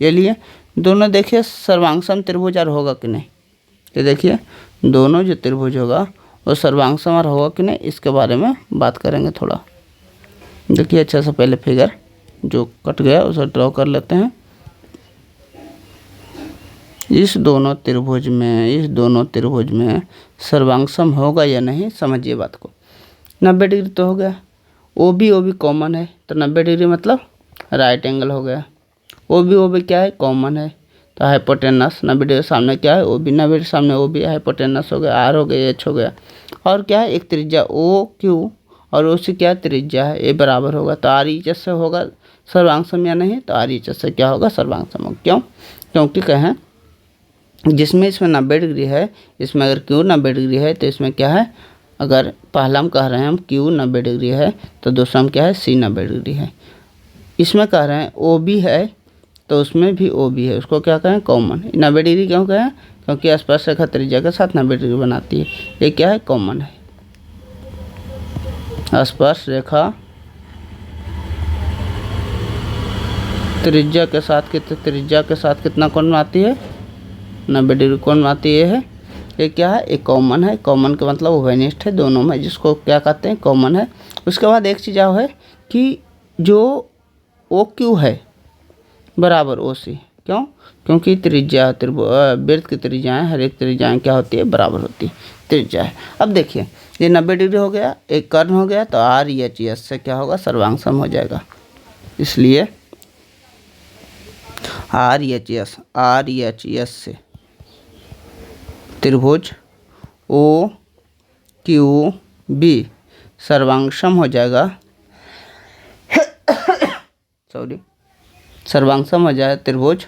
ये लिए। दोनों देखिए सर्वांग सम त्रिभुज और होगा कि नहीं, तो देखिए दोनों जो त्रिभुज होगा वो सर्वांग सम और होगा कि नहीं, इसके बारे में बात करेंगे थोड़ा। देखिए अच्छा से पहले फिगर जो कट गया उसे ड्रॉ कर लेते हैं। इस दोनों त्रिभुज में सर्वांग सम होगा या नहीं, समझिए बात को। 90 डिग्री तो हो गया, ओ बी कॉमन है तो 90 डिग्री मतलब राइट एंगल हो गया। ओ बी क्या है, कॉमन है तो हाइपोटेनस। 90 डिग्री सामने क्या है, ओ बी, 90 डिग्री सामने ओ बी, हाइपोटेनस हो गया, आर हो गया, एच हो गया। और क्या है, एक त्रिज्या ओ क्यू और उसी क्या त्रिज्या है, ए बराबर होगा तो आर ई से होगा सर्वांग सम या नहीं, तो आर ई से क्या होगा, सर्वांग सम। क्यों, क्योंकि कहें जिसमें इसमें 90 डिग्री है, इसमें अगर क्यू 90 डिग्री है तो इसमें क्या है, अगर पहला हम कह रहे हैं हम क्यू 90 डिग्री है तो दूसरा हम क्या है सी 90 डिग्री है। इसमें कह रहे हैं ओ बी है तो उसमें भी ओ बी है, उसको क्या कहें कॉमन। 90 डिग्री क्यों कहें, क्योंकि स्पर्श रेखा त्रिज्या के साथ 90 डिग्री बनाती है, ये क्या है कॉमन है। स्पर्श रेखा त्रिज्या के साथ कितना कोण बनाती है 90 डिग्री कोण बनाती है। ये क्या है एक कॉमन है। कॉमन का मतलब उभयनिष्ठ है दोनों में, जिसको क्या कहते हैं कॉमन है। उसके बाद एक चीज़ और है कि जो ओ क्यू है बराबर ओ सी, क्यों, क्योंकि त्रिज्या वृत्त की त्रिज्याएँ हर एक त्रिज्याएँ क्या होती है बराबर होती है त्रिज्या है। अब देखिए ये 90 डिग्री हो गया, एक कर्ण हो गया तो आर एच एस से क्या होगा सर्वांग सम हो जाएगा। इसलिए आर एच एस से त्रिभुज ओ क्यू बी सर्वांग सम हो जाएगा सर्वांग सम हो जाएगा त्रिभुज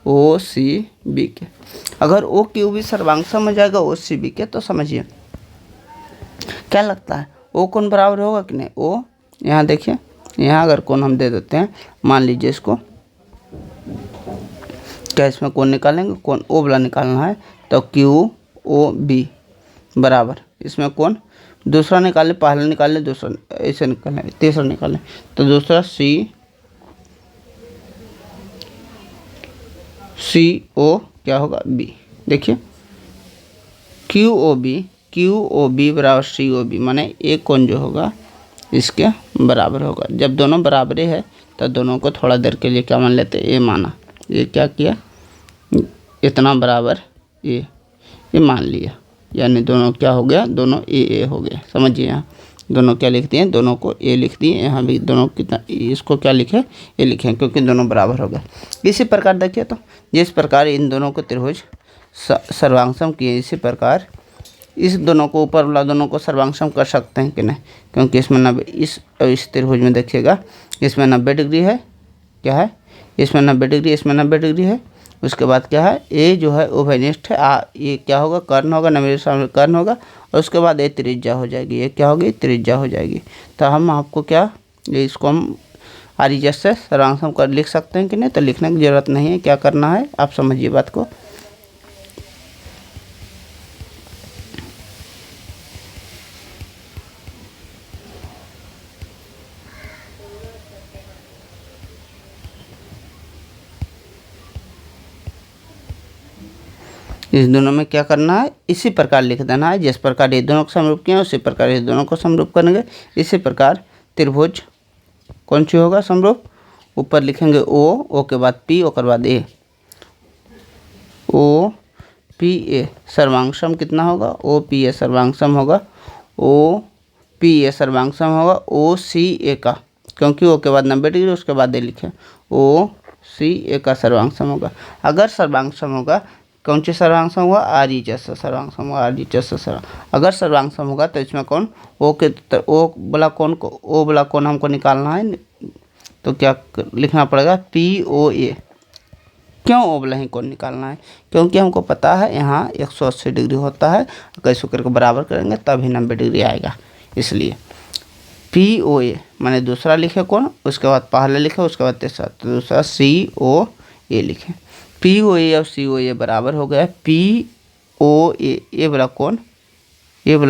ओ सी बी के। अगर ओ क्यू बी सर्वांग सम हो जाएगा ओ सी बी के तो समझिए क्या लगता है ओ कोण बराबर होगा कि नहीं। ओ यहाँ देखिए, यहाँ अगर कोण हम दे देते हैं, मान लीजिए इसको क्या इसमें कोण निकालेंगे, कोण ओ वाला निकालना है तो क्यू ओ बी बराबर इसमें कोण दूसरा निकालें, पहला निकालें दूसरा ऐसे निकालें तीसरा निकालें तो दूसरा सी ओ क्या होगा बी। देखिए क्यू ओ बी बराबर सी ओ बी, माने एक कोण जो होगा इसके बराबर होगा। जब दोनों बराबरी है तो दोनों को थोड़ा देर के लिए क्या मान लेते हैं ए माना, ये क्या किया इतना बराबर ये मान लिया, यानी दोनों क्या हो गया दोनों ए हो गए। समझिए यहाँ दोनों क्या लिख दिए, दोनों को ए लिख दिए, यहाँ भी दोनों कितना इसको क्या लिखे ए लिखे क्योंकि दोनों बराबर हो गए। इसी प्रकार देखिए तो जिस प्रकार इन दोनों को त्रिभुज सर्वांग सम किए, इसी प्रकार इस दोनों को ऊपर वाला दोनों को सर्वांग सम कर सकते हैं कि नहीं, क्योंकि इसमें 90 इस त्रिभुज में देखिएगा इसमें 90 डिग्री है, क्या है इसमें 90 डिग्री, इसमें 90 डिग्री है। उसके बाद क्या है ए जो है उभयनिष्ठ है, ये क्या होगा कर्ण होगा, 90 शामिल कर्ण होगा और उसके बाद ए त्रिज्या हो जाएगी, ये क्या होगी त्रिज्या हो जाएगी। तो हम आपको क्या ये इसको हम आर से सर्वांग सम कर लिख सकते हैं कि नहीं, तो लिखने की ज़रूरत नहीं है। क्या करना है आप समझिए बात को। इस दोनों में क्या करना है इसी प्रकार लिख देना है, जिस प्रकार ये दोनों को समरूप किए उसी प्रकार इस दोनों को समरूप करेंगे। इसी प्रकार त्रिभुज कौन सी होगा समरूप, ऊपर लिखेंगे ओ के बाद पी और बाद ए, ओ पी ए सर्वांग सम कितना होगा ओ पी ए सर्वांग सम होगा ओ पी ए सर्वांग सम होगा ओ सी ए का, क्योंकि ओ के बाद 90 डिग्री उसके बाद ए लिखे ओ सी ए का सर्वांग सम होगा। अगर सर्वांग सम होगा कौन सी सर्वांग सम होगा आर ई जैसा सर्वांग सम होगा, आर ई जैसा सर्वांग। अगर सर्वांग सम होगा तो इसमें कौन ओ वाला कौन हमको निकालना है, तो क्या लिखना पड़ेगा पी ओ ए। क्यों ओ वाला ही कौन निकालना है, क्योंकि हमको पता है यहाँ 180 डिग्री होता है, कैसे करके बराबर करेंगे तभी 90 डिग्री आएगा। इसलिए पी ओ ए मैंने दूसरा लिखे कौन, उसके बाद पहले लिखे उसके बाद तीसरा, तो दूसरा सी ओ ए लिखे। पी ओ ए और सी ओ ए बराबर हो गया पी ओ ए, ये वाला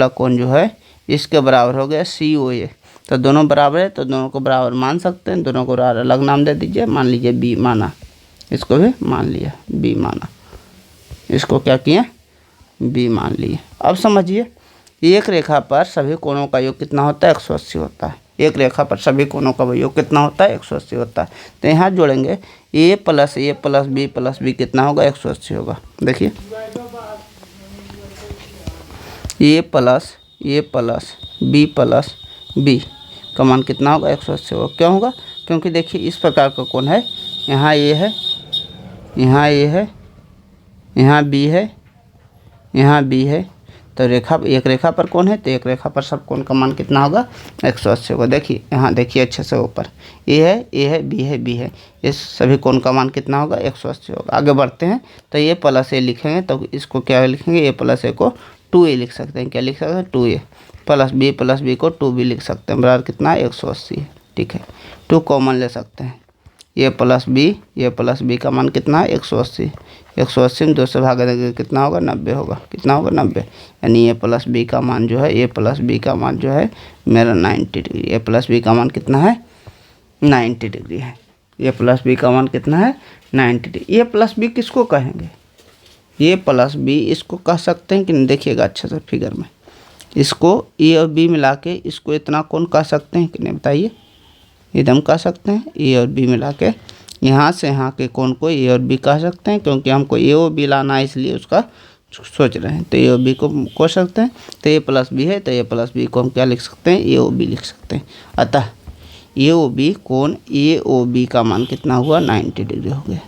कौन जो है इसके बराबर हो गया सी ओ ए। तो दोनों बराबर है तो दोनों को बराबर मान सकते हैं, दोनों को अलग नाम दे दीजिए। मान लीजिए बी माना, इसको भी मान लिया बी माना, इसको क्या किए बी मान लिए। अब समझिए एक रेखा पर सभी कोणों का योग कितना होता है 180 होता है। एक रेखा पर सभी कोणों का योग कितना होता है 180 होता है। तो यहाँ जोड़ेंगे ए प्लस बी कितना होगा 180 होगा। देखिए ए प्लस बी का मान कितना होगा 180 होगा। क्यों होगा, क्योंकि देखिए इस प्रकार का कोण है, यहाँ ए है, यहाँ ए है, यहाँ बी है, यहाँ बी है, तो एक रेखा पर कौन है तो एक रेखा पर सब कोण का मान कितना होगा 180 होगा। देखिए यहाँ देखिए अच्छे से ऊपर ए है बी है, इस सभी कोण का मान कितना होगा 180 होगा। आगे बढ़ते हैं तो ए प्लस ए लिखेंगे तो इसको क्या लिखेंगे ए प्लस ए को 2a लिख सकते हैं। क्या लिख सकते हैं? 2a प्लस बी को 2b लिख सकते हैं, बराबर कितना है? 180 है। ठीक है, 2 कॉमन ले सकते हैं, ये प्लस बी का मान कितना है? 180। 180 में 2 से भाग देंगे कितना होगा? 90 होगा। कितना होगा? 90। यानी ए प्लस बी का मान जो है, ए प्लस बी का मान जो है मेरा 90 डिग्री। ए प्लस बी का मान कितना है? 90 डिग्री है। ए प्लस बी का मान कितना है? 90 डिग्री। ए प्लस बी किसको कहेंगे? ए प्लस बी इसको कह सकते हैं कि नहीं? देखिएगा अच्छे से फिगर में, इसको ए और बी मिला के इसको इतना कोण कह सकते हैं कि नहीं? बताइए, एकदम कह सकते हैं। ए और बी मिला के यहाँ से यहाँ के कोण को ए और बी कह सकते हैं, क्योंकि हमको ए और बी लाना है इसलिए उसका सोच रहे हैं। तो ए और बी को कह सकते हैं। तो ए प्लस बी है, तो ए प्लस बी को हम क्या लिख सकते हैं? ए ओ बी लिख सकते हैं। अतः ए ओ बी कोण ए ओ बी का मान कितना हुआ? 90 डिग्री हो गया।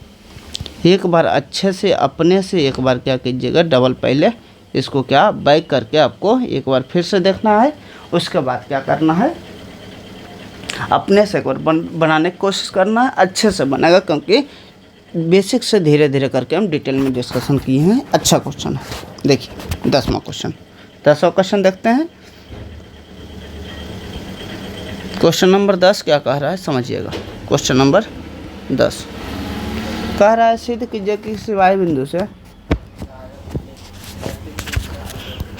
एक बार अच्छे से अपने से एक बार क्या कीजिएगा, डबल पहले इसको क्या बैक करके आपको एक बार फिर से देखना है। उसके बाद क्या करना है, अपने से एक बार बनाने की कोशिश करना है। अच्छे से बनेगा, क्योंकि बेसिक से धीरे धीरे करके हम डिटेल में डिस्कशन किए हैं। अच्छा क्वेश्चन है। देखिए 10वां क्वेश्चन देखते हैं। क्वेश्चन नंबर 10 क्या कह रहा है समझिएगा। क्वेश्चन नंबर 10 कह रहा है, सिद्ध कीजिए कि सिवाय बिंदु से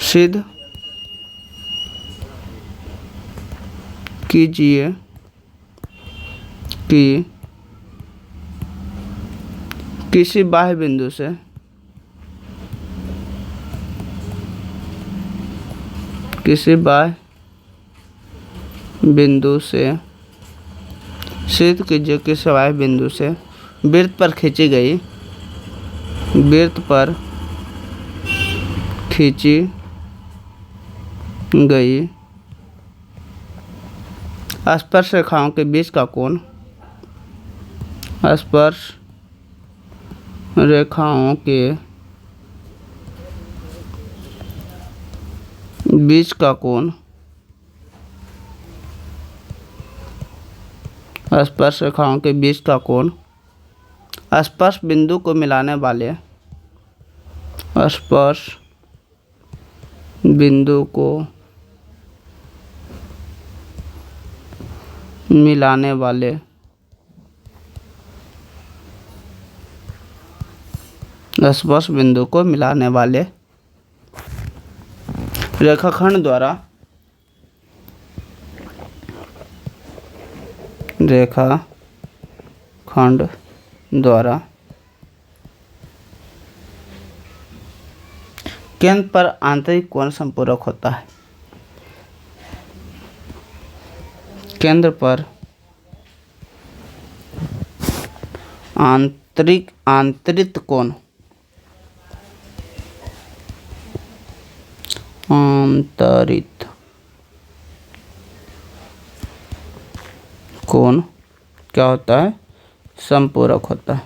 सिद्ध कीजिए कि किसी बाह्य बिंदु से सिद्ध कीजिए कि बाह्य बिंदु से वृत्त पर खींची गई स्पर्श रेखाओं के बीच का कोण स्पर्श रेखाओं के बीच का कोण स्पर्श रेखाओं के बीच का कोण स्पर्श बिंदु को मिलाने वाले स्पर्श बिंदु को मिलाने वाले स्पर्श बिंदु को मिलाने वाले रेखाखंड द्वारा केंद्र पर आंतरिक कोण संपूरक होता है। केंद्र पर आंतरिक कोण क्या होता है? संपूरक होता है।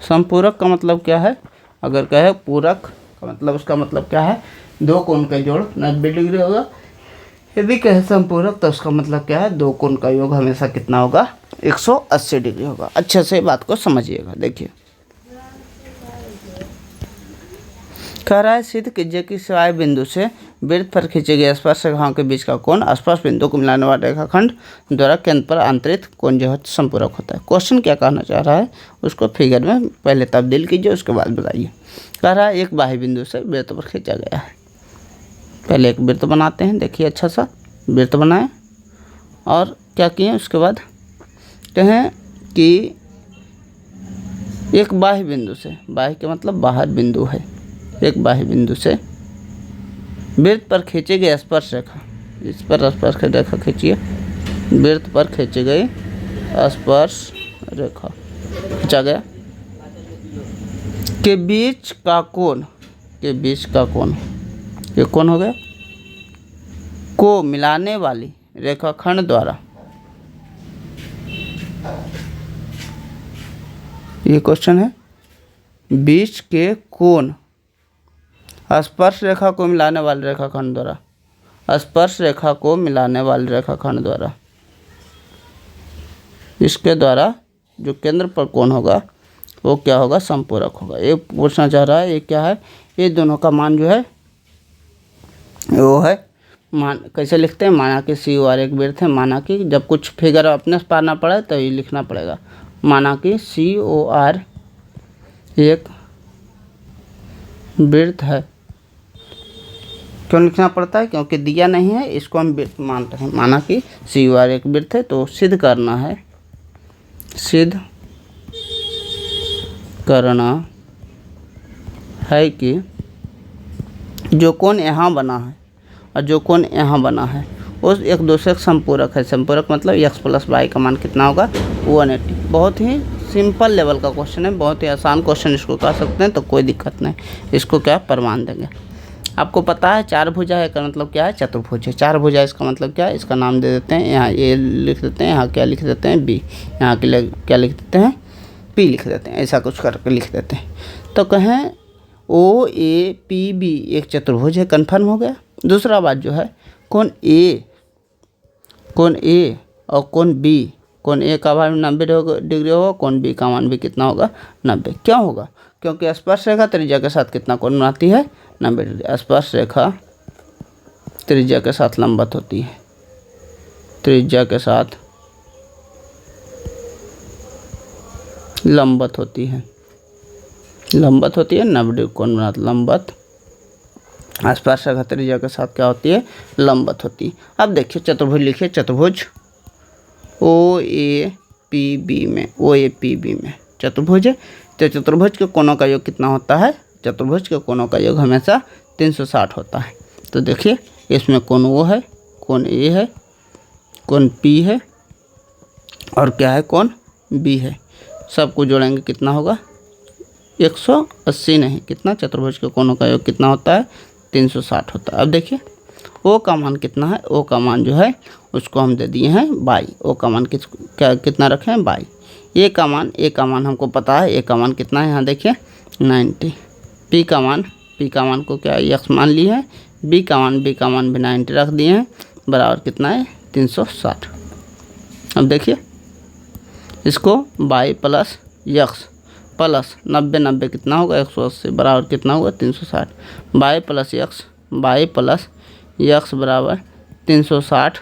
संपूरक का मतलब क्या है? अगर कहे पूरक का मतलब, उसका मतलब क्या है? दो कोण का जोड़ 90 डिग्री होगा। यदि कहे संपूरक तो उसका मतलब क्या है? दो कोण का योग हमेशा कितना होगा? 180 डिग्री होगा। अच्छे से बात को समझिएगा। देखिए कह रहा है, सिद्ध कीजिए कि सिवाय बिंदु से वृत्त पर खींचे गए स्पर्श रेखाओं के बीच का कोण स्पर्श बिंदु को मिलाने वाले रेखाखंड द्वारा केंद्र पर आंतरिक कोण जो है संपूरक होता है। क्वेश्चन क्या कहना चाह रहा है उसको फिगर में पहले तब्दील कीजिए, उसके बाद बताइए। कह रहा है, एक बाह्य बिंदु से वृत्त पर खींचा गया है। पहले एक वृत्त बनाते हैं। देखिए अच्छा सा वृत्त बनाएं और क्या किए उसके बाद कहें कि एक बाह्य बिंदु से, बाह्य के मतलब बाहर बिंदु है, एक बाह्य बिंदु से वृत्त पर खींची गई स्पर्श रेखा, इस पर स्पर्श रेखा खींचिए, वृत्त पर खींची गई स्पर्श रेखा खींचा गया के बीच का कोण ये कौन हो गया? को मिलाने वाली रेखाखंड द्वारा, ये क्वेश्चन है, बीच के कोण स्पर्श रेखा को मिलाने वाले रेखाखंड द्वारा, स्पर्श रेखा को मिलाने वाले रेखाखंड द्वारा, इसके द्वारा जो केंद्र पर कोण होगा वो क्या होगा? संपूरक होगा। ये पूछना चाह रहा है ये क्या है? ये दोनों का मान जो है वो है कैसे लिखते हैं, माना कि COR एक वृत्त है। माना कि जब कुछ फिगर अपने से पाना पड़े तो ये लिखना पड़ेगा, माना कि COR एक वृत्त है। क्यों लिखना पड़ता है, क्योंकि दिया नहीं है, इसको हम वृत्त मानते हैं। माना कि COR एक वृत्त है, तो सिद्ध करना है, सिद्ध करना है कि जो कोण यहाँ बना है और जो कोण यहाँ बना है वो एक दूसरे का संपूरक है। संपूरक मतलब x + y का मान कितना होगा, 180। बहुत ही सिंपल लेवल का क्वेश्चन है, बहुत ही आसान क्वेश्चन इसको कह सकते हैं, तो कोई दिक्कत नहीं। इसको क्या प्रमाण देंगे। आपको पता है चार भुजा है का मतलब क्या है, चतुर्भुज है। चार भुजा इसका मतलब क्या है, इसका नाम दे देते हैं, यहाँ ए लिख देते हैं, यहाँ क्या लिख देते हैं, बी, यहाँ के लिए क्या लिख देते हैं, पी लिख देते हैं, ऐसा कुछ करके लिख देते हैं। तो कहें OAPB एक चतुर्भुज है, कन्फर्म हो गया। दूसरा बात जो है, कोण ए और कोण बी, कोण ए का मान 90 डिग्री होगा, कोण बी का मान भी कितना होगा, 90। क्यों होगा, क्योंकि स्पर्श रेखा त्रिज्या के साथ कितना कोण बनाती है, 90 डिग्री। स्पर्श रेखा त्रिज्या के साथ लंबवत होती है, त्रिज्या के साथ लंबवत होती है, 90 डिग्री कोण बनाती, लंबवत। स्पर्श रेखा त्रिज्या के साथ क्या होती है, लंबवत होती है। अब देखिए चतुर्भुज लिखिए, चतुर्भुज OAPB में चतुर्भुज है। तो चतुर्भुज के कोणों का योग कितना होता है, चतुर्भुज के कोणों का योग हमेशा 360 होता है। तो देखिए इसमें कोण O है, कोण A है, कोण P है और क्या है, कोण B है। सबको जोड़ेंगे कितना होगा, 180 नहीं, कितना, चतुर्भुज के कोणों का योग कितना होता है, 360 होता है। अब देखिए O का मान कितना है, O का मान जो है उसको हम दे दिए हैं 22। O का मान कितना रखें, 22। A का मान हमको पता है, A का मान कितना है, यहाँ देखिए 90। P का मान को क्या x मान लिए हैं, B का मान भी 90 रख दिए हैं, बराबर कितना है, 360। अब देखिए इसको 22 + x प्लस 90 कितना होगा, 180, बराबर कितना होगा, 360। 22 + x बराबर 360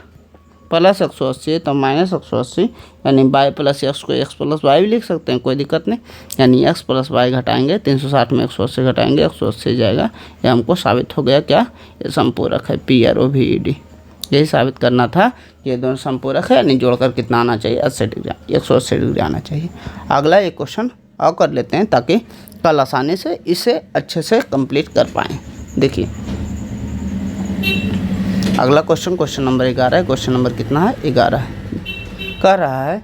प्लस 180 तो माइनस 180, यानी 22 + x को x + y भी लिख सकते हैं, कोई दिक्कत नहीं। यानी x + y घटाएंगे, 360 में 180 घटाएंगे, 180 जाएगा। ये हमको साबित हो गया क्या, ये संपूरक है, PROVED। यही साबित करना था, ये दोनों संपूरक है, यानी जोड़कर कितना आना चाहिए, 80 डिग्री, 180 डिग्री आना चाहिए। अगला एक क्वेश्चन और कर लेते हैं, ताकि कल आसानी से इसे अच्छे से कंप्लीट कर पाएँ। देखिए अगला क्वेश्चन नंबर 11 है। क्वेश्चन नंबर कितना है, 11 है। कह रहा है,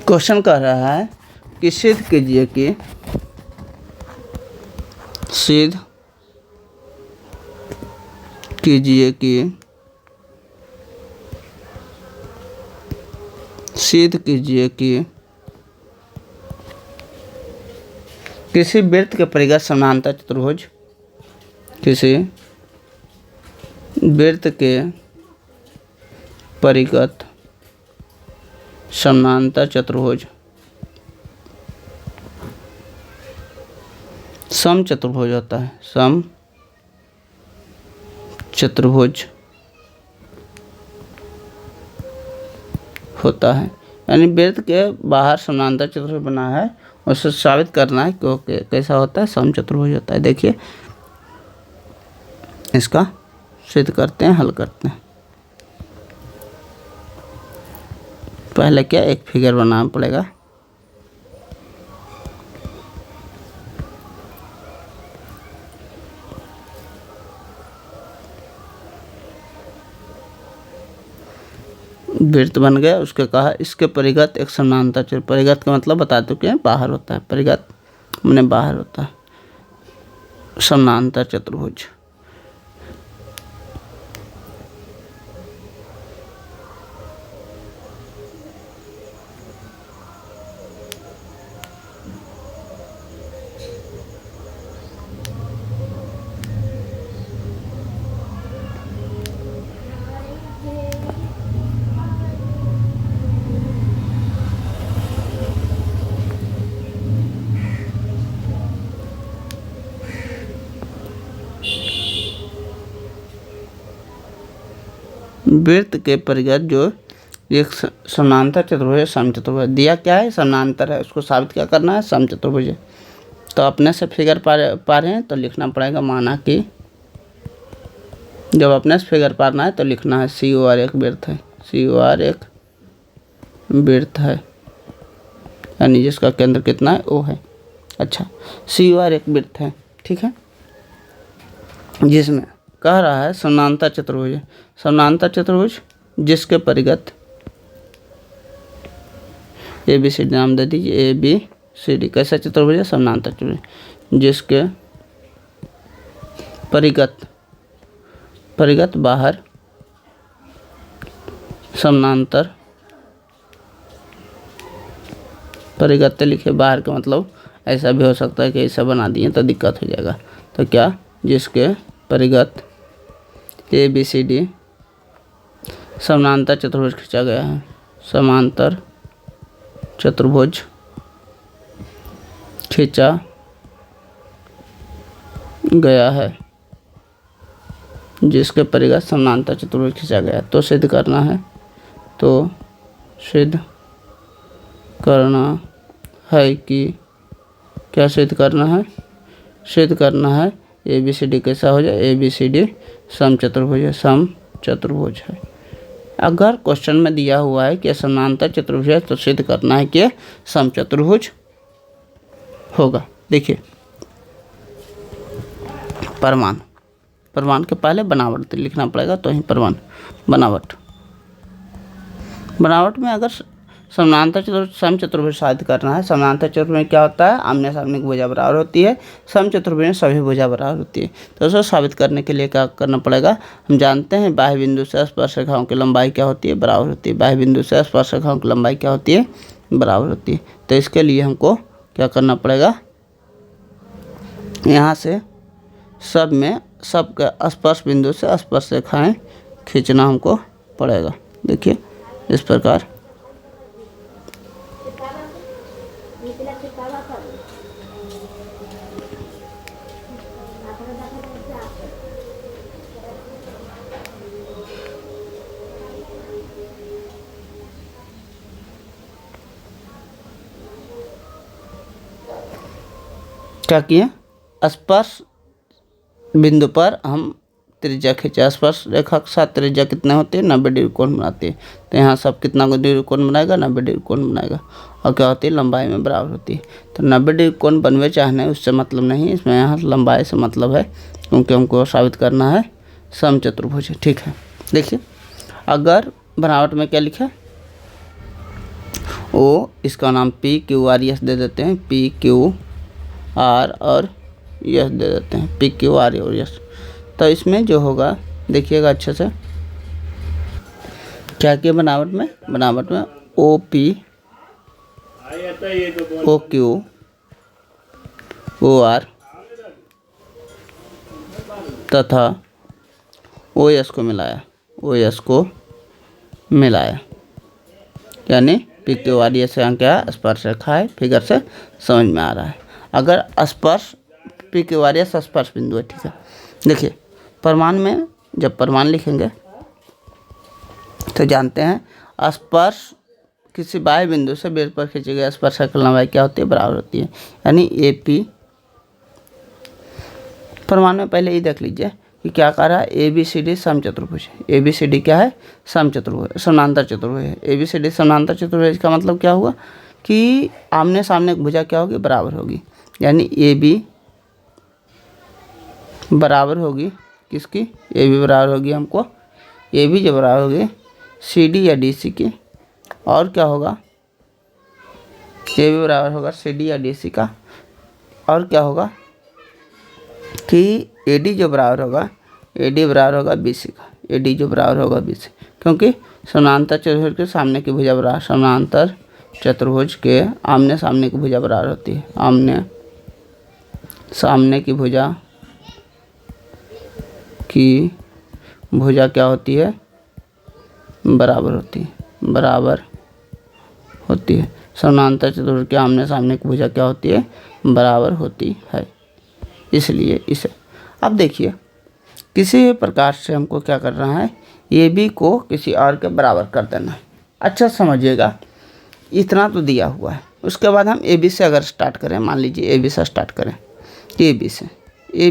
क्वेश्चन कह रहा है कि सिद्ध कीजिए कि किसी वृत्त के परिगत समानांतर चतुर्भुज, किसी वृत्त के परिगत समानांतर चतुर्भुज समचतुर्भुज होता है, समचतुर्भुज होता है। यानी वृत्त के बाहर समानांतर चतुर्भुज बना है, उसे साबित करना है क्योंकि कैसा होता है, समचतुर्भुज होता है। देखिए इसका सिद्ध करते हैं, हल करते हैं। पहले क्या, एक फिगर बनाना पड़ेगा। वृत्त बन गया, उसके कहा इसके परिगत एक समानांतर, परिगत का मतलब बता दो क्या, बाहर होता है, परिगत मैंने बाहर होता है, समानांतर चतुर्भुज। वृत्त के परिगत जो एक समानांतर चतुर्भुज है, समचतुर्भुज। दिया क्या है? समानांतर है, उसको साबित क्या करना है? समचतुर्भुज है। तो अपने से फिगर पा रहे हैं तो लिखना पड़ेगा, माना कि जब अपने से फिगर पाना है तो लिखना है COR एक वृत्त है, COR एक वृत्त है, यानी जिसका केंद्र कितना है? O है। अच्छा, COR एक वृत्त है, ठीक है, जिसमें कह रहा है समानांतर चतुर्भुज है। समानांतर चतुर्भुज जिसके परिगत ABCD नाम दे दीजिए, ABCD कैसा चतुर्भुज है? समानांतर चतुर्भुज जिसके परिगत बाहर समानांतर, परिगत लिखे बाहर का मतलब ऐसा भी हो सकता है कि ऐसा बना दिए तो दिक्कत हो जाएगा। तो क्या? जिसके परिगत ABCD समानांतर चतुर्भुज खींचा गया है, समानांतर चतुर्भुज खींचा गया है, जिसके परिगत समानांतर चतुर्भुज खींचा गया है। तो सिद्ध करना है, तो सिद्ध करना है कि क्या सिद्ध करना है? सिद्ध करना है ABCD कैसा हो जाए? ABCD समचतुर्भुज है, समचतुर्भुज है। अगर क्वेश्चन में दिया हुआ है कि समानांतर चतुर्भुज है तो सिद्ध करना है कि समचतुर्भुज होगा। देखिए, प्रमाण के पहले बनावट लिखना पड़ेगा, तो ही प्रमाण बनावट में अगर समानांतर चतुर्भुज समचतुर्भुज साबित करना है। समानांतर चतुर्भुज में क्या होता है? आमने सामने की भुजा बराबर होती है। समचतुर्भुज में सभी भुजा बराबर होती है। तो उसको साबित करने के लिए क्या करना पड़ेगा? हम जानते हैं बाह्य बिंदु से स्पर्श रेखाओं की लंबाई क्या होती है? बराबर होती है। बाह्य बिंदु से स्पर्श रेखाओं की लंबाई क्या होती है? बराबर होती है। तो इसके लिए हमको क्या करना पड़ेगा? यहाँ से सबके स्पर्श बिंदु से स्पर्श रेखाएं खींचना हमको पड़ेगा। देखिए इस प्रकार। क्या किए? स्पर्श बिंदु पर हम त्रिज्या खींचे। स्पर्श रेखा के साथ त्रिज्या कितना होती है? 90 डिग्री कोण बनाती है। तो यहाँ सब कितना डिग्री कोण बनाएगा? 90 डिग्री कोण बनाएगा। और क्या होती है? लंबाई में बराबर होती है। तो 90 डिग्री कोण बनवे चाहने उससे मतलब नहीं, इसमें यहाँ लंबाई से मतलब है, क्योंकि हमको साबित करना है समचतुर्भुज है। ठीक है, देखिए अगर बनावट में क्या लिखा? ओ, इसका नाम PQRS दे देते हैं, PQR और यस दे देते हैं, PQR और यस। तो इसमें जो होगा देखिएगा अच्छे से, क्या किया बनावट में? बनावट में OP, OQ, OR तथा OS को मिलाया, यानी PQR से क्या स्पर्श रेखा है, फिगर से समझ में आ रहा है। अगर स्पर्श PQR स्पर्श बिंदु है, ठीक है। देखिए प्रमाण में जब प्रमाण लिखेंगे तो जानते हैं स्पर्श किसी बाह्य बिंदु से वृत्त पर खींची गई स्पर्श रेखा की लंबाई क्या होती है? बराबर होती है, यानी AP। प्रमाण में पहले ये देख लीजिए कि क्या कह रहा है? ABCD समचतुर्भुज है। ABCD क्या है? समचतुर्भुज, समानांतर चतुर्भुज है। ABCD समानांतर चतुर्भुज का मतलब क्या हुआ कि आमने सामने भुजा क्या होगी? बराबर होगी, यानी AB बराबर होगी किसकी? AB बराबर होगी हमको, AB जो बराबर होगी CD या DC की। और क्या होगा? AB बराबर होगा CD या DC का। और क्या होगा कि AD जो बराबर होगा, AD बराबर होगा BC का, AD जो बराबर होगा BC, क्योंकि समानांतर चतुर्भुज के सामने की भुजा बराबर, समानांतर चतुर्भुज के आमने सामने की भुजा बराबर होती है। आमने सामने की भुजा क्या होती है? बराबर होती है। समानांतर चतुर्भुज के आमने सामने की भुजा क्या होती है? बराबर होती है। इसलिए इसे अब देखिए किसी भी प्रकार से हमको क्या करना है, ए बी को किसी और के बराबर कर देना है। अच्छा समझिएगा, इतना तो दिया हुआ है। उसके बाद हम ए बी से अगर स्टार्ट करें, मान लीजिए ए बी से स्टार्ट करें, ए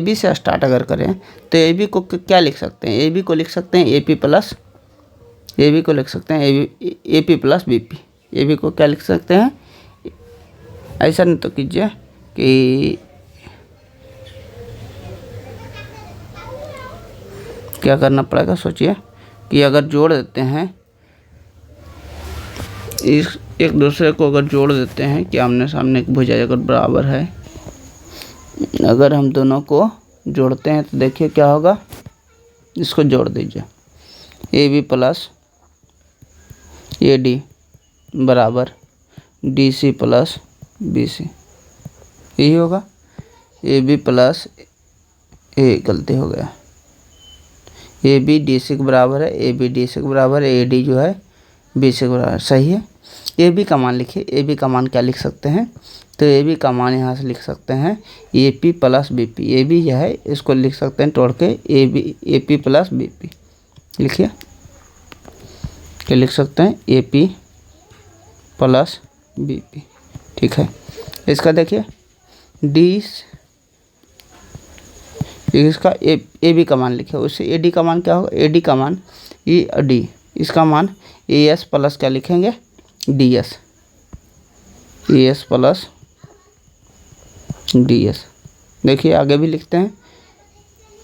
बी से स्टार्ट अगर करें तो ए बी को क्या लिख सकते हैं, ए बी को लिख सकते हैं A P plus, A B को लिख सकते हैं A P plus B P. A B को क्या लिख सकते हैं, ऐसा नहीं तो कीजिए कि क्या करना पड़ेगा, सोचिए कि अगर जोड़ देते हैं इस एक दूसरे को, अगर जोड़ देते हैं कि आमने सामने एक भुजा अगर बराबर है, अगर हम दोनों को जोड़ते हैं तो देखिए क्या होगा, इसको जोड़ दीजिए, A B plus A D बराबर D C plus B C, यही होगा। ए बी प्लस गलती हो गया, ए बी डी सी के बराबर है, ए बी डी सी के बराबर है, ए डी जो है बी सी के बराबर, सही है। ए बी का मान लिखिए, ए बी का मान क्या लिख सकते हैं, तो ए बी का मान यहाँ से लिख सकते हैं A P plus B P. A B जो है इसको लिख सकते हैं तोड़ के A P plus B P, लिखिए क्या लिख सकते हैं, A P plus B P, ठीक है। इसका देखिए डी, इसका ए बी का मान लिखे, उससे ए डी का मान क्या होगा, ए डी का मान ई डी, इसका मान ए एस प्लस क्या लिखेंगे, डी एस, ए एस प्लस डी एस। देखिए आगे भी लिखते हैं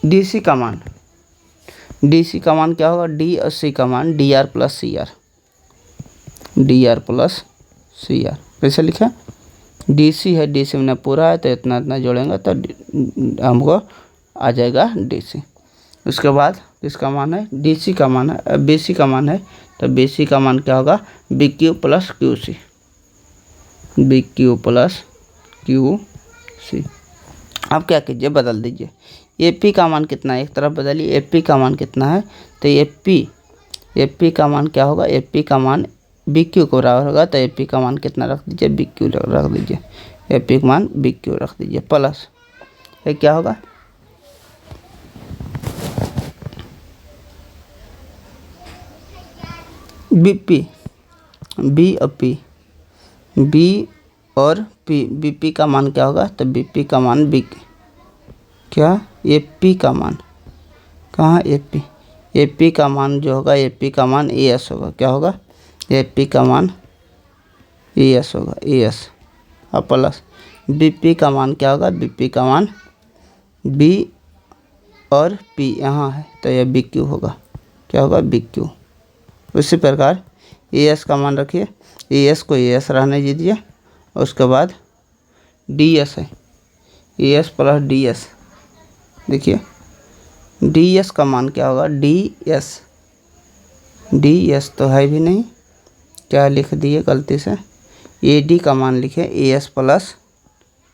डी सी का मान, डी सी का मान क्या होगा, डी और सी का मान D R plus C R, D R plus C R. कैसे लिखे, डी सी है, डी सी में पूरा है तो इतना इतना जोड़ेंगे तो हमको आ जाएगा डी सी। उसके बाद इसका मान है डी सी का मान है, बी सी का मान है तो बी सी का मान क्या होगा, B Q plus Q C, B Q plus Q C. अब क्या कीजिए, बदल दीजिए, ए पी का मान कितना है, एक तरफ बदलिए, ए पी का मान कितना है, तो ए पी का मान क्या होगा, ए पी का मान बी क्यू को बराबर होगा, तो ए पी का मान कितना रख दीजिए, बी क्यू रख दीजिए, ए पी का मान बी क्यू रख दीजिए, प्लस ये क्या होगा, बी पी, बी और पी, बी और पी, बी पी का मान क्या होगा, तो बी पी का मान बी क्या, ए पी का मान कहाँ, ए पी का मान जो होगा, ए पी का मान ए एस होगा, क्या होगा, ए पी का मान ए एस होगा, ए एस, और प्लस बी पी का मान क्या होगा, बी पी का मान बी और पी यहाँ है तो यह बी क्यू होगा, क्या होगा, बी क्यू। उसी प्रकार ए एस का मान रखिए, ए एस को ए एस रहने दीजिए, उसके बाद डी एस है, ए एस प्लस डी एस, देखिए डी एस का मान क्या होगा, डी एस तो है भी नहीं, क्या लिख दिए गलती से, ए डी का मान लिखे, ए एस प्लस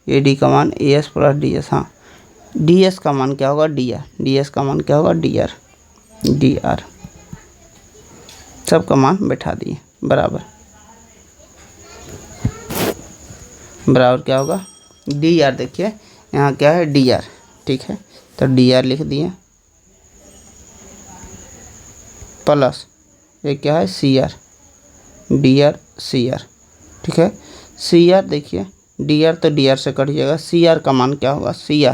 ए डी का मान ए एस प्लस डी एस, हाँ डी एस का मान क्या होगा, डी आर, डी एस का मान क्या होगा, डी आर, सबका मान बैठा दिए बराबर, बराबर क्या होगा, डी आर, देखिए यहाँ क्या है, डी आर, ठीक है, तो डी आर लिख दिए, प्लस ये क्या है, C R, D R C R, ठीक है। सी आर देखिए, डी आर तो डी आर से कट जाएगा, सी आर का मान क्या होगा, सी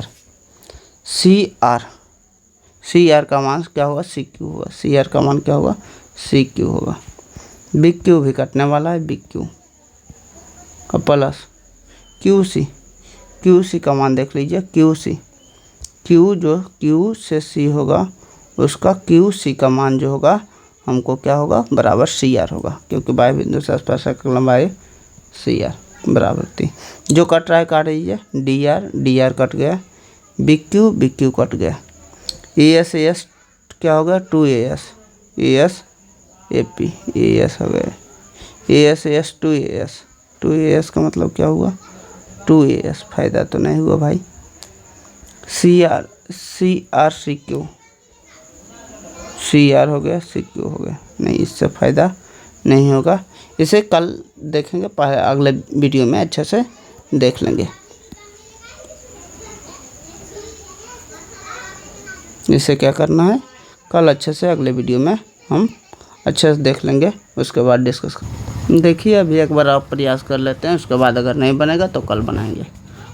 आर का मान क्या होगा, सी क्यू होगा, सी आर का मान क्या होगा, सी क्यू होगा, बी क्यू भी कटने वाला है, बी क्यू, और प्लस क्यू सी का मान देख लीजिए, क्यू जो क्यू से सी होगा, उसका क्यू सी का मान जो होगा हमको क्या होगा, बराबर सी आर होगा, क्योंकि बाह्य बिंदु से स्पर्शक लंबाई सी आर बराबर थी। जो कट रहा है काट दीजिए, डी आर कट गया, बी क्यू कट गया, ए एस क्या हो गया, 2AS, A P A S हो गया, AS 2AS का मतलब क्या हुआ, 2AS, फायदा तो नहीं हुआ भाई, सी आर हो गया, सी क्यू हो गया, नहीं इससे फ़ायदा नहीं होगा। इसे कल देखेंगे, अगले वीडियो में अच्छे से देख लेंगे। इसे क्या करना है, कल अच्छे से अगले वीडियो में हम अच्छे से देख लेंगे, उसके बाद डिस्कस कर। देखिए अभी एक बार आप प्रयास कर लेते हैं, उसके बाद अगर नहीं बनेगा तो कल बनाएंगे।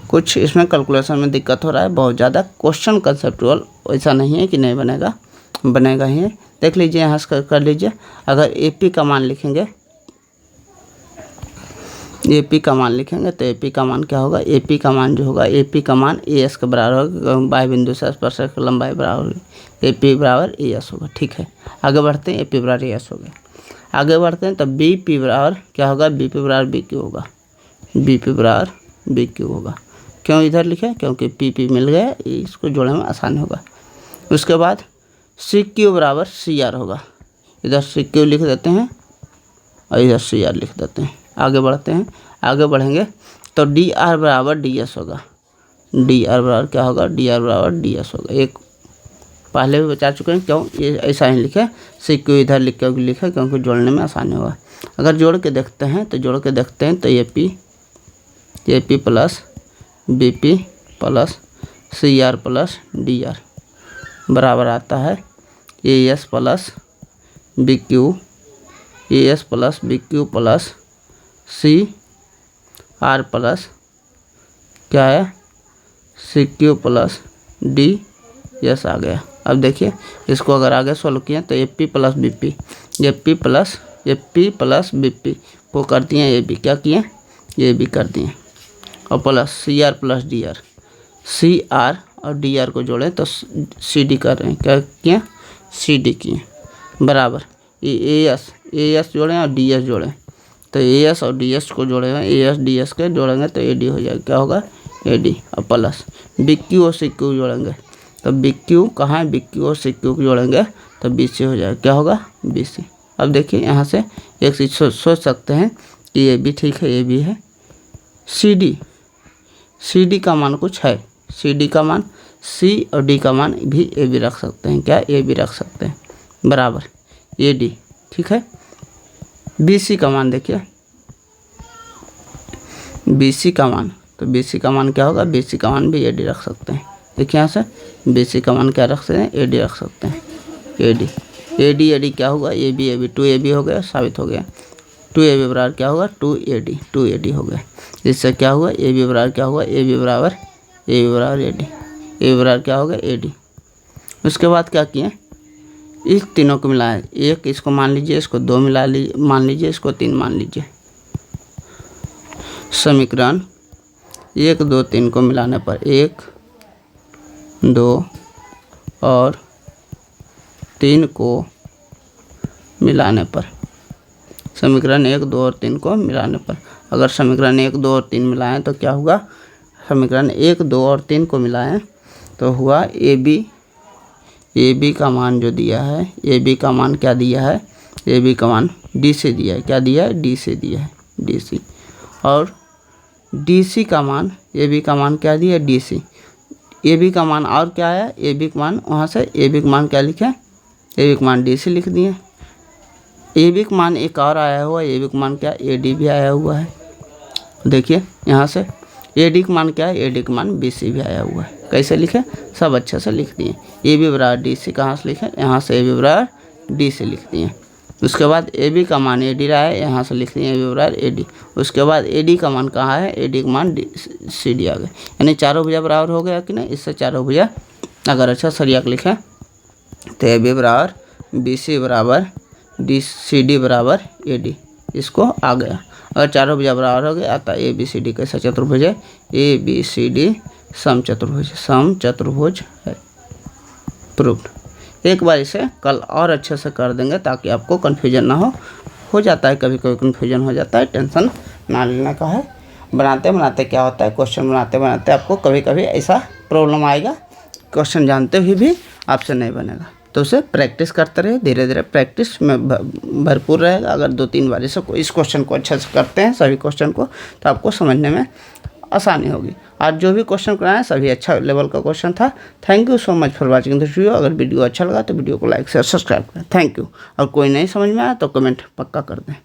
कुछ इसमें कैलकुलेशन में दिक्कत हो रहा है बहुत ज़्यादा, क्वेश्चन कंसेप्चुअल ऐसा नहीं है कि नहीं बनेगा, बनेगा ही है। देख लीजिए यहाँ से कर लीजिए। अगर AP का मान लिखेंगे, AP का मान लिखेंगे तो AP का मान क्या होगा, AP का मान जो होगा, AP का मान AS के बराबर होगा, बाई बिंदु से स्पर्शक की लंबाई बराबर होगी, AP बराबर AS होगा। ठीक है, आगे बढ़ते हैं। AP बराबर AS हो गया, आगे बढ़ते हैं तो BP बराबर क्या होगा, BP बराबर BQ होगा, BP बराबर BQ होगा। क्यों इधर लिखे, क्योंकि PP मिल गया, इसको जोड़ने में आसानी होगा। उसके बाद CQ बराबर CR होगा, इधर CQ लिख देते हैं और इधर CR लिख देते हैं। आगे बढ़ते हैं, आगे बढ़ेंगे तो DR बराबर DS होगा, DR बराबर क्या होगा, DR बराबर DS होगा। एक पहले भी बता चुके हैं, क्यों ये ऐसा ही लिखे, CQ इधर लिख के लिखे क्योंकि जोड़ने में आसानी होगा। अगर जोड़ के देखते हैं तो AP plus BP plus CR plus DR बराबर आता है AS plus BQ, AS plus BQ plus CR plus क्या है, CQ प्लस DS आ गया। अब देखिए इसको अगर आगे सॉल्व किया तो AP plus BP, AP plus BP को कर दिए AB, क्या किए, AB कर दिए, और plus CR plus DR, CR और DR को जोड़े तो CD कर रहे हैं, क्या किए, CD किए, बराबर AS जोड़ें और DS जोड़ें तो AS और DS को जोड़ेंगे, AS DS के जोड़ेंगे तो AD हो जाएगा, क्या होगा, AD, और प्लस BQ और CQ जोड़ेंगे तो BQ कहाँ है, BQ और CQ को जोड़ेंगे तो BC हो जाएगा, क्या होगा, BC। अब देखिए यहाँ से एक चीज़ सोच सकते हैं कि ये भी ठीक है, ये भी है। CD का मान कुछ है, CD का मान C और D का मान भी A भी रख सकते हैं, क्या, A भी रख सकते हैं, बराबर AD। ठीक है, BC का मान देखिए, BC का मान, तो BC का मान क्या होगा, BC का मान भी AD रख सकते हैं। देखिए यहाँ से BC का मान क्या रख सकते हैं, AD रख सकते हैं, AD क्या होगा, AB 2AB हो गया, साबित हो गया। 2AB बराबर क्या होगा, 2AD हो गया। इससे क्या हुआ, AB बराबर क्या हुआ, AB बराबर AD, AB बराबर क्या होगा, AD। उसके बाद क्या किए, इस तीनों को मिलाएं, एक इसको मान लीजिए, इसको 2 मान लीजिए, इसको 3 मान लीजिए। समीकरण 1 2 3 को मिलाने पर 1 2 और 3 को मिलाने पर, समीकरण 1 2 और 3 को मिलाने पर, अगर समीकरण 1 2 और 3 मिलाएं तो क्या होगा, समीकरण 1 2 और 3 को मिलाएं तो हुआ AB का मान जो दिया है, AB का मान क्या दिया है, AB का मान D से दिया है, क्या दिया है, D से दिया है, DC। और DC का मान, AB का मान क्या दिया, DC। AB का मान और क्या है, AB का मान, वहाँ से AB का मान क्या लिखे, AB का मान DC लिख दिए। AB का मान एक और आया हुआ है, AB का मान क्या, AD भी आया हुआ है। देखिए यहाँ से AD का मान क्या है, AD का मान BC भी आया हुआ है। कैसे लिखे, सब अच्छे से लिख दिए। AB बराबर DC कहाँ से लिखे, यहाँ से AB बराबर D से लिख दिए। उसके बाद AB का मान AD रहा है, यहाँ से लिख दिए AB बराबर AD। उसके बाद AD का मान कहाँ है, AD का मान CD आ गया, यानी चारों भुजा बराबर हो गया कि नहीं। इससे चारों भुजा अगर अच्छा सरिया लिखें तो AB बराबर BC बराबर CD बराबर AD, इसको आ गया। अगर चारों भुजा बराबर हो गया आता ABCD कैसा चतुर्भुज है, ABCD समचतुर्भुज है, प्रूव्ड। एक बार इसे कल और अच्छे से कर देंगे ताकि आपको कन्फ्यूजन ना हो जाता है, कभी कभी कन्फ्यूजन हो जाता है, टेंशन ना लेने का है। बनाते बनाते क्या होता है, क्वेश्चन बनाते बनाते आपको कभी कभी ऐसा प्रॉब्लम आएगा, क्वेश्चन जानते हुए भी आपसे नहीं बनेगा, तो उसे प्रैक्टिस करते रहिए, धीरे धीरे प्रैक्टिस में भरपूर रहेगा। अगर 2-3 बार इस क्वेश्चन को अच्छे से करते हैं, सभी क्वेश्चन को, तो आपको समझने में आसानी होगी। आज जो भी क्वेश्चन कराएं सभी अच्छा लेवल का क्वेश्चन था। Thank you so much for watching this video. अगर वीडियो अच्छा लगा तो वीडियो को लाइक शेयर सब्सक्राइब करें। Thank you. और कोई नहीं समझ में आया तो कमेंट पक्का कर दें।